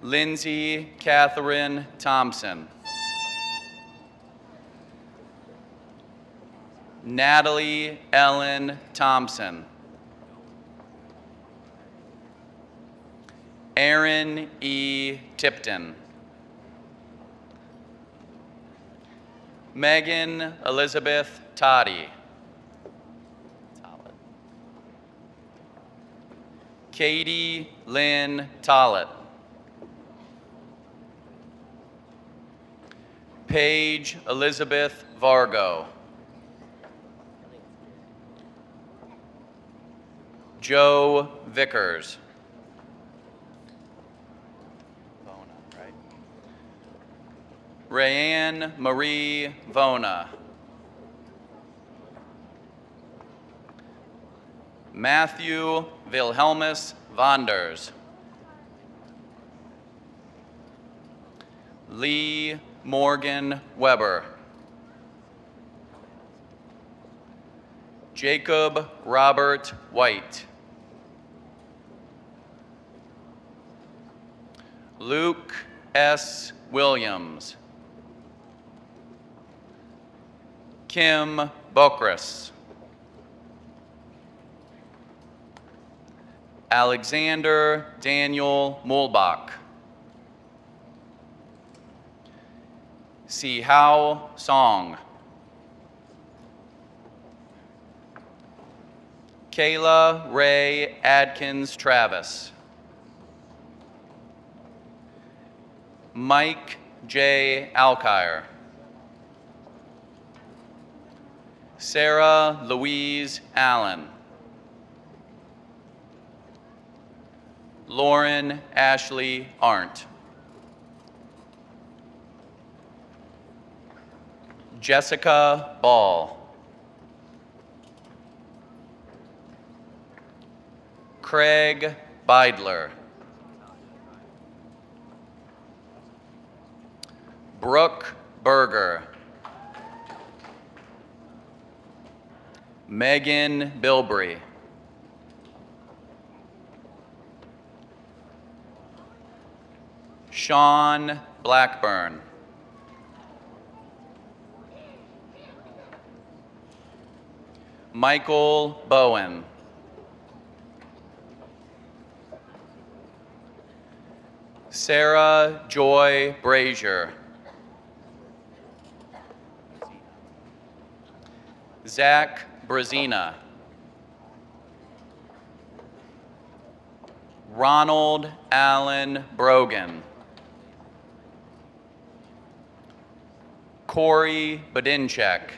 Lindsay Catherine Thompson. Natalie Ellen Thompson. Aaron E. Tipton. Megan Elizabeth Toddy. Katie Lynn Tollett. Paige Elizabeth Vargo. Joe Vickers. Rayanne Marie Vona. Matthew Wilhelmus Vonders. Lee Morgan Weber. Jacob Robert White. Luke S. Williams. Kim Bokris. Alexander Daniel Mulbach. Si Hao Song. Kayla Ray Adkins Travis. Mike J. Alkire. Sarah Louise Allen. Lauren Ashley Arndt. Jessica Ball. Craig Beidler. Brooke Berger. Megan Bilbrey. Sean Blackburn. Michael Bowen. Sarah Joy Brazier. Zach Brazina. Ronald Allen Brogan. Corey Badinchek.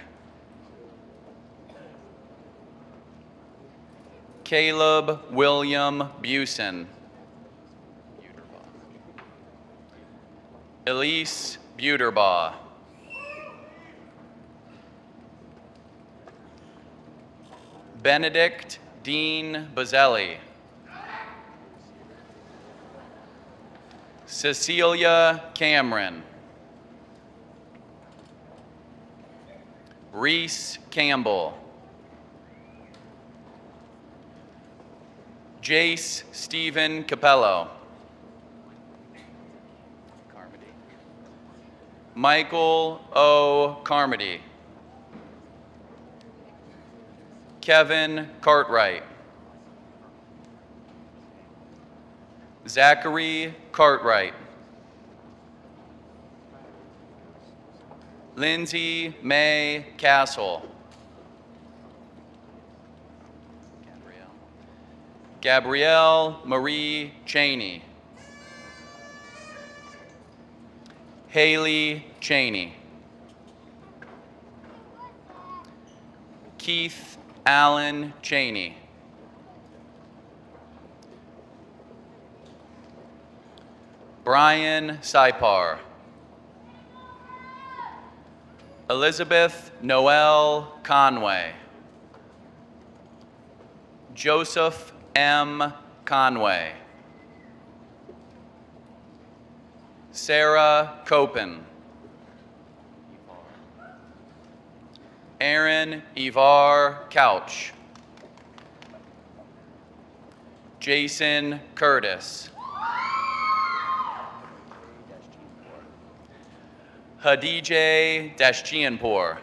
Caleb William Busen. Elise Buterbaugh. Benedict Dean Bazzelli. Cecilia Cameron. Reese Campbell. Jace Stephen Capello. Michael O. Carmody. Kevin Cartwright. Zachary Cartwright. Lindsay May Castle. Gabrielle Marie Cheney. Haley Cheney. Keith Allen Cheney. Brian Sipar. Elizabeth Noel Conway. Joseph M. Conway. Sarah Copen. Aaron Ivar Couch. Jason Curtis. Hadijeh Dashchianpour.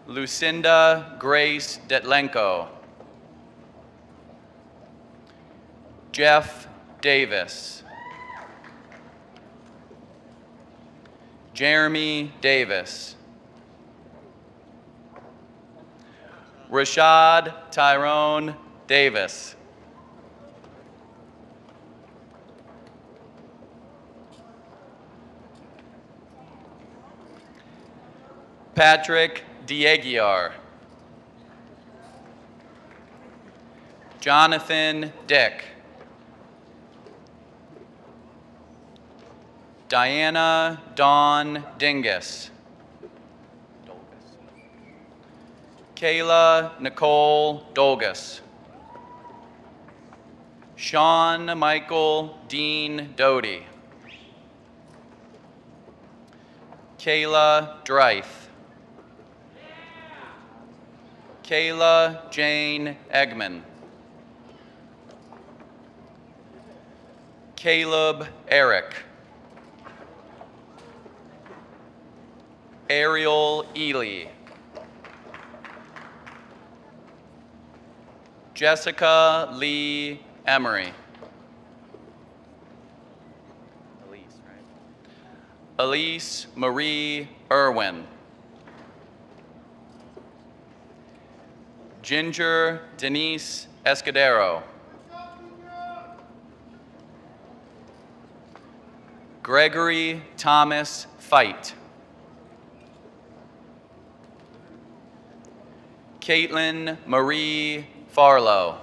Lucinda Grace Detlenko. Jeff Davis. Jeremy Davis. Rashad Tyrone Davis. Patrick Dieguiar. Jonathan Dick. Diana Dawn Dingus. Kayla Nicole Dolgus. Sean Michael Dean Doty. Kayla Dreith. Kayla Jane Eggman. Caleb Eric. Ariel Ely. Jessica Lee Emery. Elise Marie Irwin. Ginger Denise Escudero. Gregory Thomas Fight. Caitlin Marie Farlow.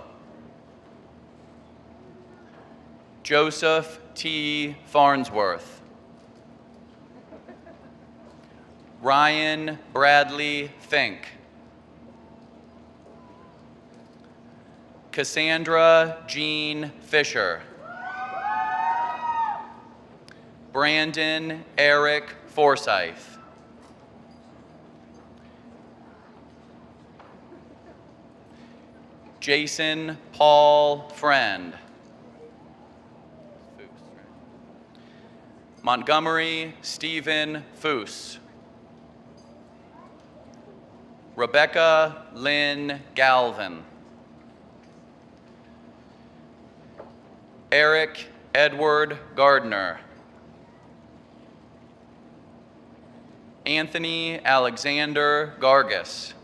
Joseph T. Farnsworth. Ryan Bradley Fink. Cassandra Jean Fisher. Brandon Eric Forsyth. Jason Paul Friend. Montgomery Stephen Foose. Rebecca Lynn Galvin. Eric Edward Gardner. Anthony Alexander Gargus.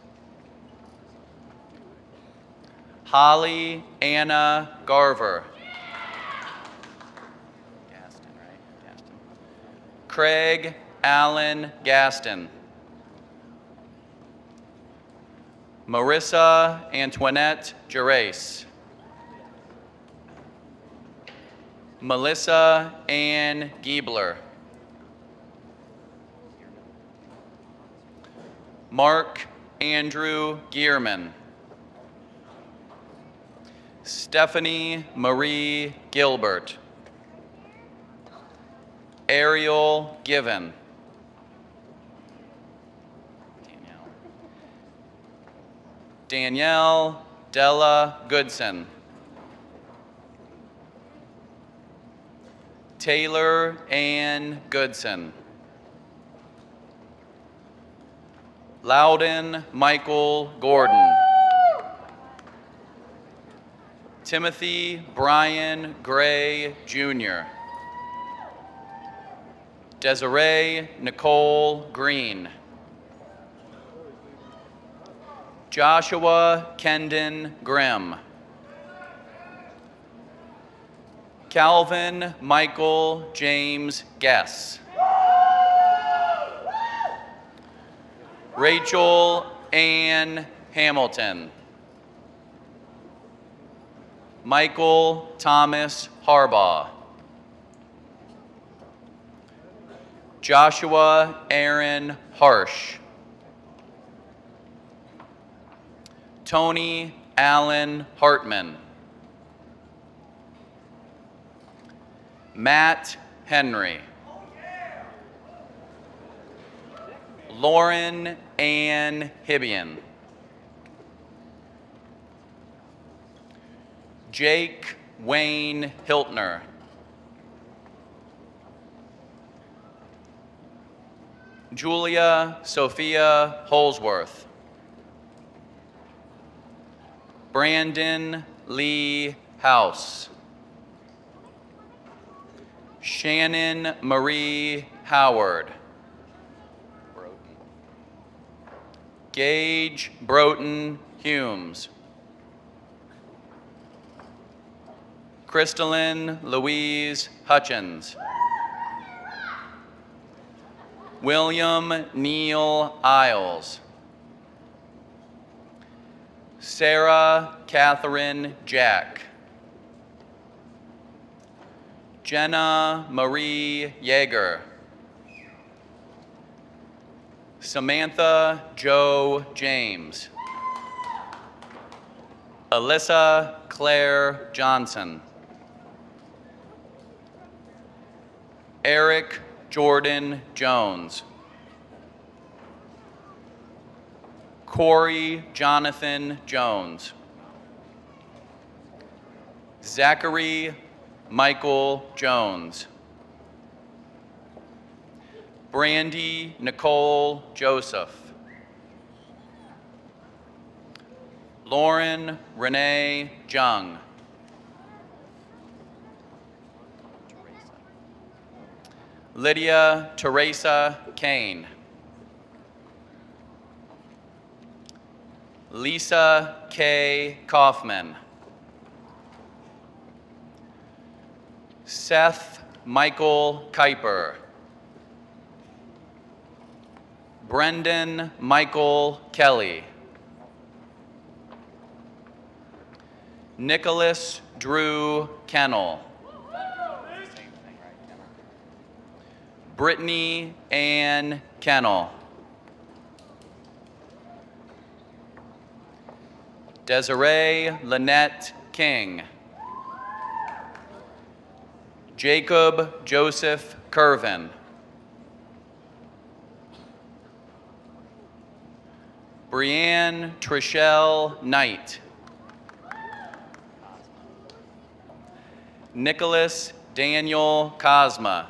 Holly Anna Garver. Gaston, right? Gaston. Craig Allen Gaston. Marissa Antoinette Gerace. Melissa Ann Giebler. Mark Andrew Gierman. Stephanie Marie Gilbert. Ariel Given. Danielle Della Goodson. Taylor Ann Goodson. Loudon Michael Gordon. Timothy Brian Gray, Jr. Desiree Nicole Green. Joshua Kendon Grimm. Calvin Michael James Guess. Rachel Ann Hamilton. Michael Thomas Harbaugh. Joshua Aaron Harsh. Tony Allen Hartman. Matt Henry. Lauren Ann Hibbian. Jake Wayne Hiltner. Julia Sophia Holsworth. Brandon Lee House. Shannon Marie Howard. Gage Broughton Humes. Crystalline Louise Hutchins. William Neal Isles. Sarah Catherine Jack. Jenna Marie Yeager. Samantha Jo James. Alyssa Claire Johnson. Eric Jordan Jones. Corey Jonathan Jones. Zachary Michael Jones. Brandy Nicole Joseph. Lauren Renee Jung. Lydia Teresa Kane. Lisa K. Kaufman. Seth Michael Kuiper. Brendan Michael Kelly. Nicholas Drew Kennel. Brittany Ann Kennel. Desiree Lynette King. Jacob Joseph Curvin. Brianne Trishelle Knight. Nicholas Daniel Cosma.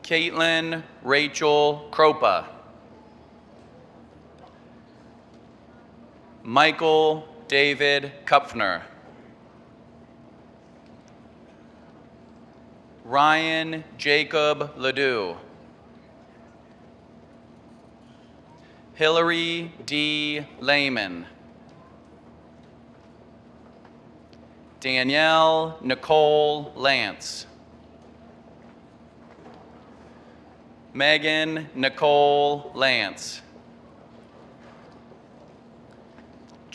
Caitlin Rachel Kropa. Michael David Kupfner. Ryan Jacob Ledoux. Hillary D. Lehman. Danielle Nicole Lance. Megan Nicole Lance.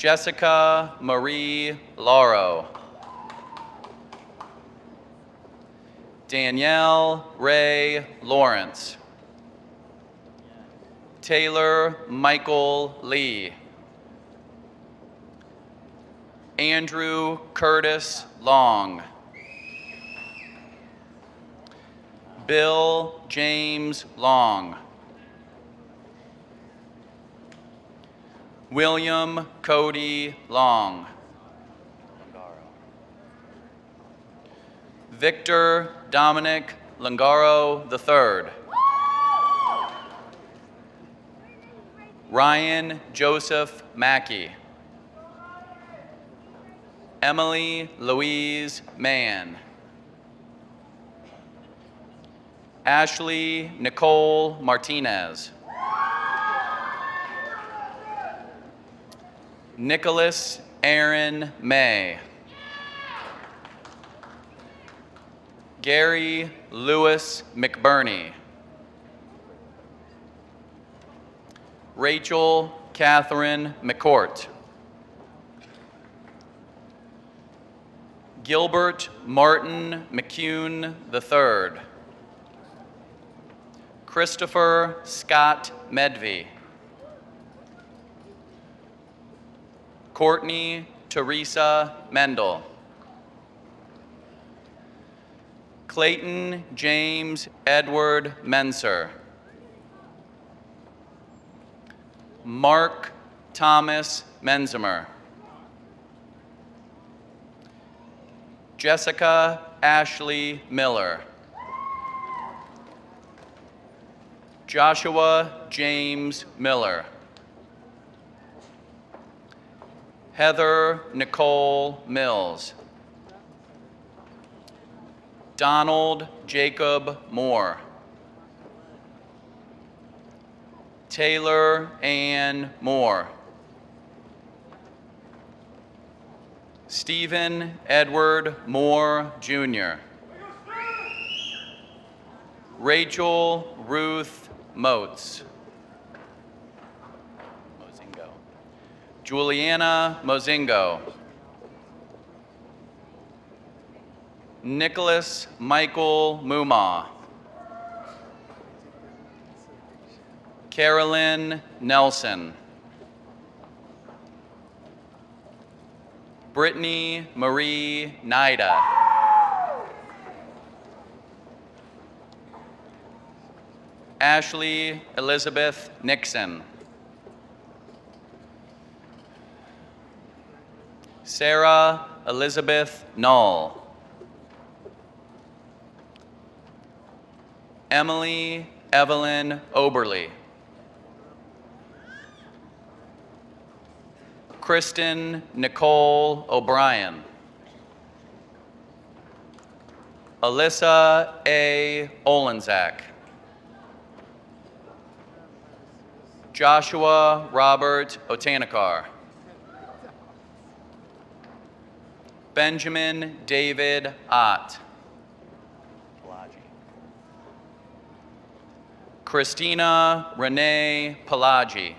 Jessica Marie Lauro. Danielle Ray Lawrence. Taylor Michael Lee. Andrew Curtis Long. Bill James Long. William Cody Long. Victor Dominic Lungaro III. Ryan Joseph Mackey. Emily Louise Mann. Ashley Nicole Martinez. Nicholas Aaron May. Gary Lewis McBurney. Rachel Catherine McCourt. Gilbert Martin McCune III. Christopher Scott Medvey. Courtney Teresa Mendel. Clayton James Edward Menser. Mark Thomas Menzimer. Jessica Ashley Miller. Joshua James Miller. Heather Nicole Mills. Donald Jacob Moore. Taylor Ann Moore. Stephen Edward Moore, Jr. Rachel Ruth Motes. Mozingo. Juliana Mozingo. Nicholas Michael Muma. Carolyn Nelson. Brittany Marie Nida. Ashley Elizabeth Nixon. Sarah Elizabeth Null. Emily Evelyn Oberly. Kristen Nicole O'Brien. Alyssa A. Olenzak. Joshua Robert Otanakar. Benjamin David Ott. Christina Renee Pelagi.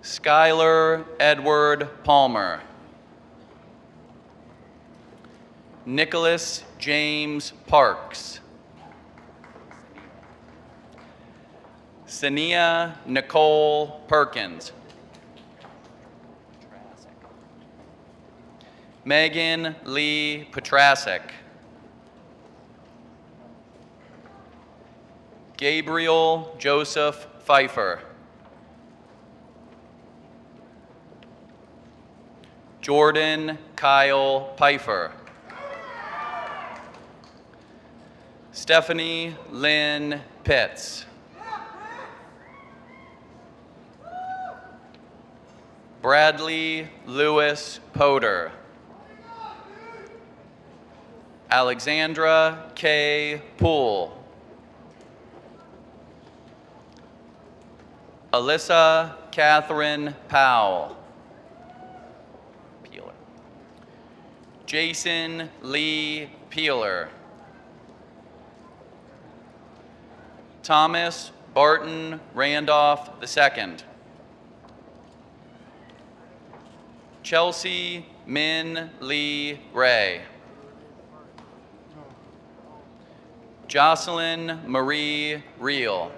Skylar Edward Palmer. Nicholas James Parks. Sania Nicole Perkins. Megan Lee Petrasek. Gabriel Joseph Pfeiffer. Jordan Kyle Pfeiffer. Stephanie Lynn Pitts. Bradley Lewis Poder. Alexandra K. Poole. Alyssa Catherine Powell. Jason Lee Peeler. Thomas Barton Randolph II. Chelsea Min Lee Ray. Jocelyn Marie Reel.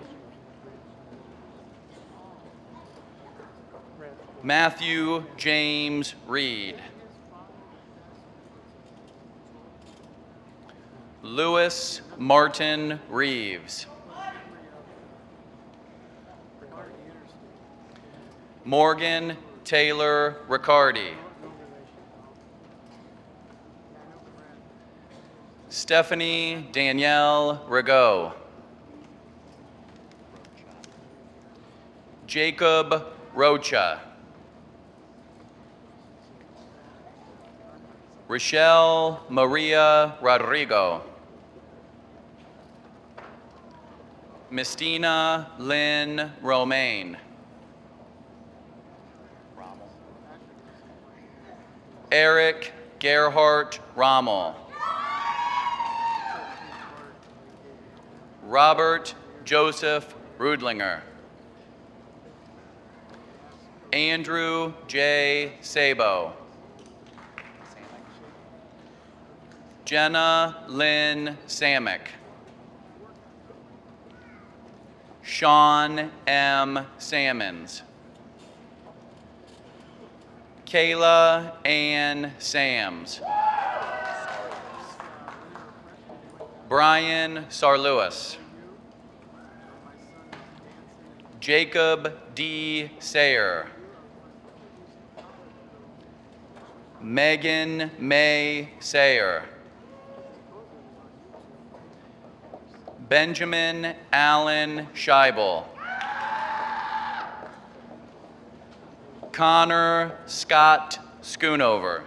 Matthew James Reed. Lewis Martin Reeves. Morgan Taylor Riccardi. Stephanie Danielle Rigaud. Jacob Rocha. Rochelle Maria Rodrigo. Mistina Lynn Romaine. Eric Gerhardt Rommel. Robert Joseph Rudlinger. Andrew J. Sabo. Jenna Lynn Samick. Sean M. Sammons. Kayla Ann Sams. Brian Sarlewis. Jacob D. Sayer. Megan May Sayer. Benjamin Allen Scheibel. Connor Scott Schoonover.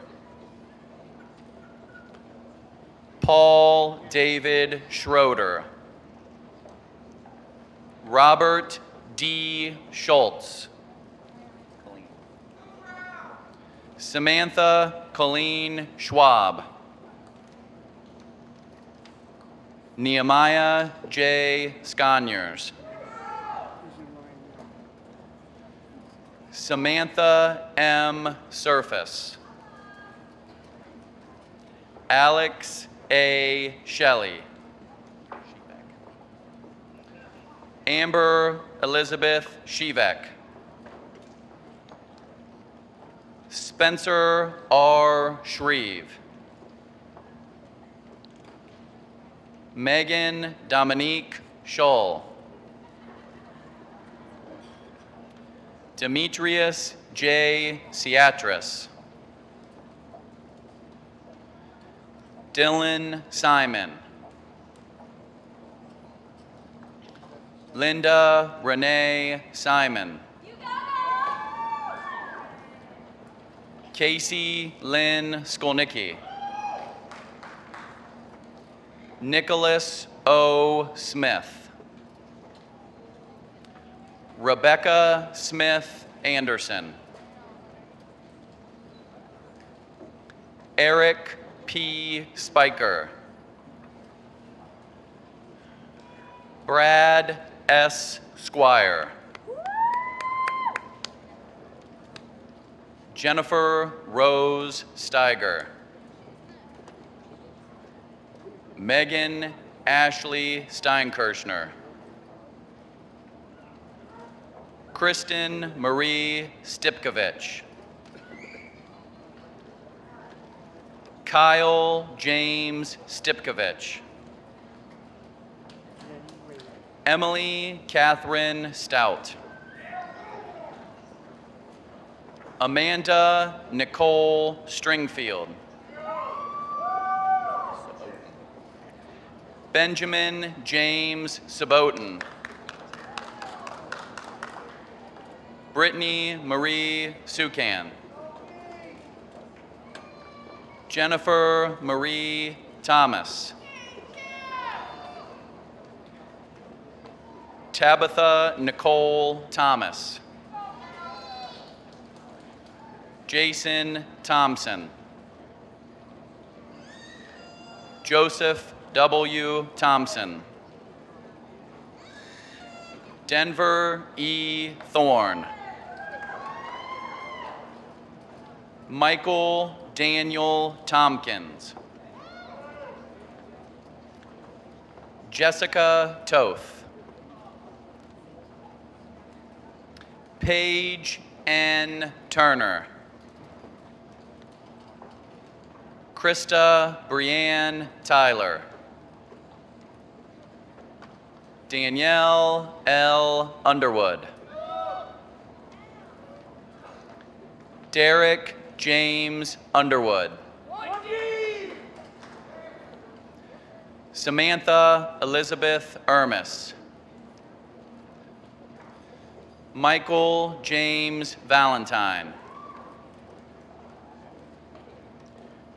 Paul David Schroeder. Robert D. Schultz. Samantha Colleen Schwab. Nehemiah J. Sconyers. Samantha M. Surface. Alex A. Shelley. Amber Elizabeth Shevek. Spencer R. Shreve. Megan Dominique Scholl. Demetrius J. Ciatris. Dylan Simon. Linda Renee Simon. Casey Lynn Skolnicki. Nicholas O. Smith. Rebecca Smith Anderson. Eric P. Spiker. Brad S. Squire. Jennifer Rose Steiger. Megan Ashley Steinkirchner. Kristen Marie Stipkovich. Kyle James Stipkovich. Emily Catherine Stout. Amanda Nicole Stringfield. Benjamin James Sabotin. Brittany Marie Sukan. Jennifer Marie Thomas. Tabitha Nicole Thomas. Jason Thompson. Joseph W. Thompson. Denver E. Thorne. Michael Daniel Tompkins. Jessica Toth. Paige N. Turner. Krista Brianne Tyler. Danielle L. Underwood. Derek James Underwood. Samantha Elizabeth Ermis. Michael James Valentine.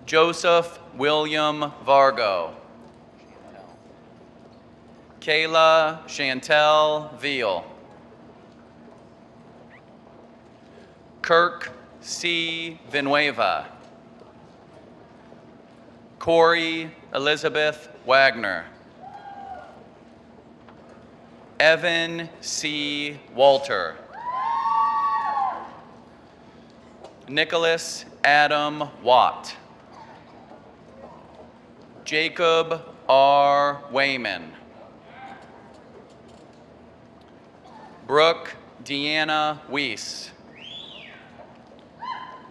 Joseph William Vargo. Kayla Chantel Veal. Kirk C. Vinueva. Corey Elizabeth Wagner. Evan C. Walter. Nicholas Adam Watt. Jacob R. Wayman. Brooke Deanna Weiss.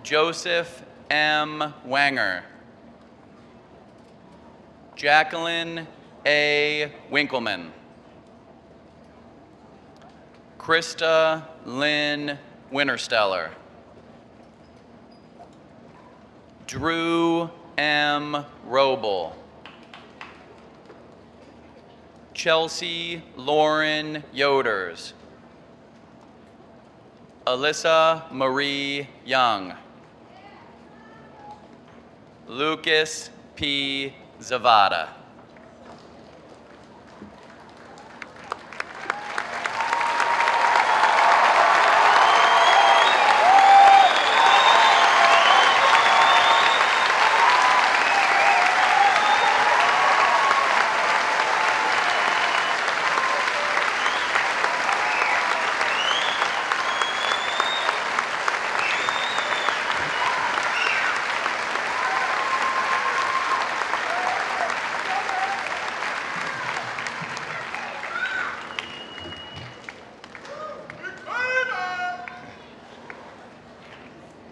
Joseph M. Wanger. Jacqueline A. Winkleman. Krista Lynn Wintersteller. Drew M. Roble. Chelsea Lauren Yoders. Alyssa Marie Young. Lucas P. Zavada.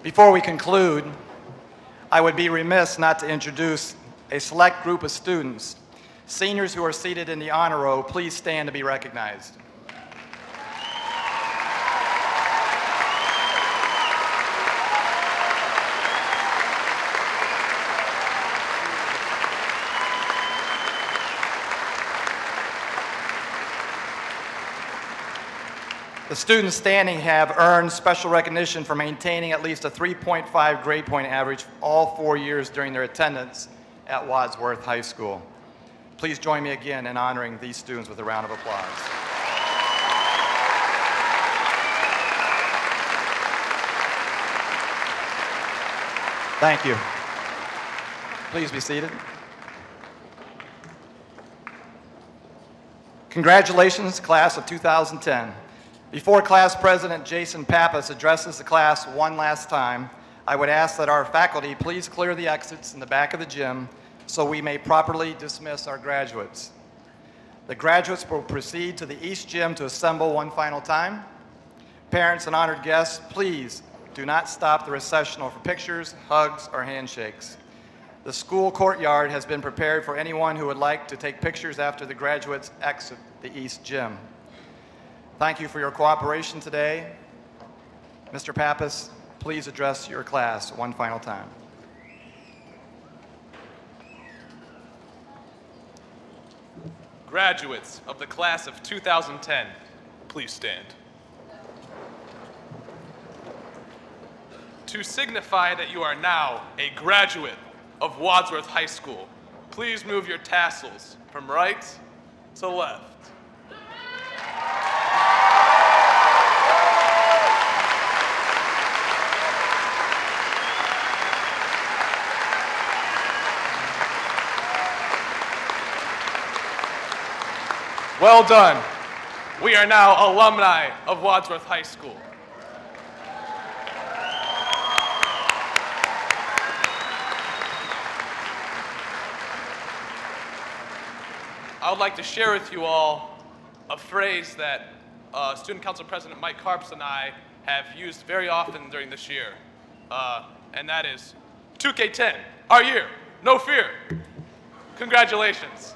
Before we conclude, I would be remiss not to introduce a select group of students. Seniors who are seated in the honor row, please stand to be recognized. The students standing have earned special recognition for maintaining at least a 3.5 grade point average all 4 years during their attendance at Wadsworth High School. Please join me again in honoring these students with a round of applause. Thank you. Please be seated. Congratulations, class of 2010. Before class president Jason Pappas addresses the class one last time, I would ask that our faculty please clear the exits in the back of the gym so we may properly dismiss our graduates. The graduates will proceed to the East Gym to assemble one final time. Parents and honored guests, please do not stop the recessional for pictures, hugs, or handshakes. The school courtyard has been prepared for anyone who would like to take pictures after the graduates exit the East Gym. Thank you for your cooperation today. Mr. Pappas, please address your class one final time.
Graduates of the class of 2010, please stand. To signify that you are now a graduate of Wadsworth High School, please move your tassels from right to left. Well done. We are now alumni of Wadsworth High School. I would like to share with you all a phrase that Student Council President Mike Karps and I have used very often during this year, and that is 2K10, our year, no fear. Congratulations.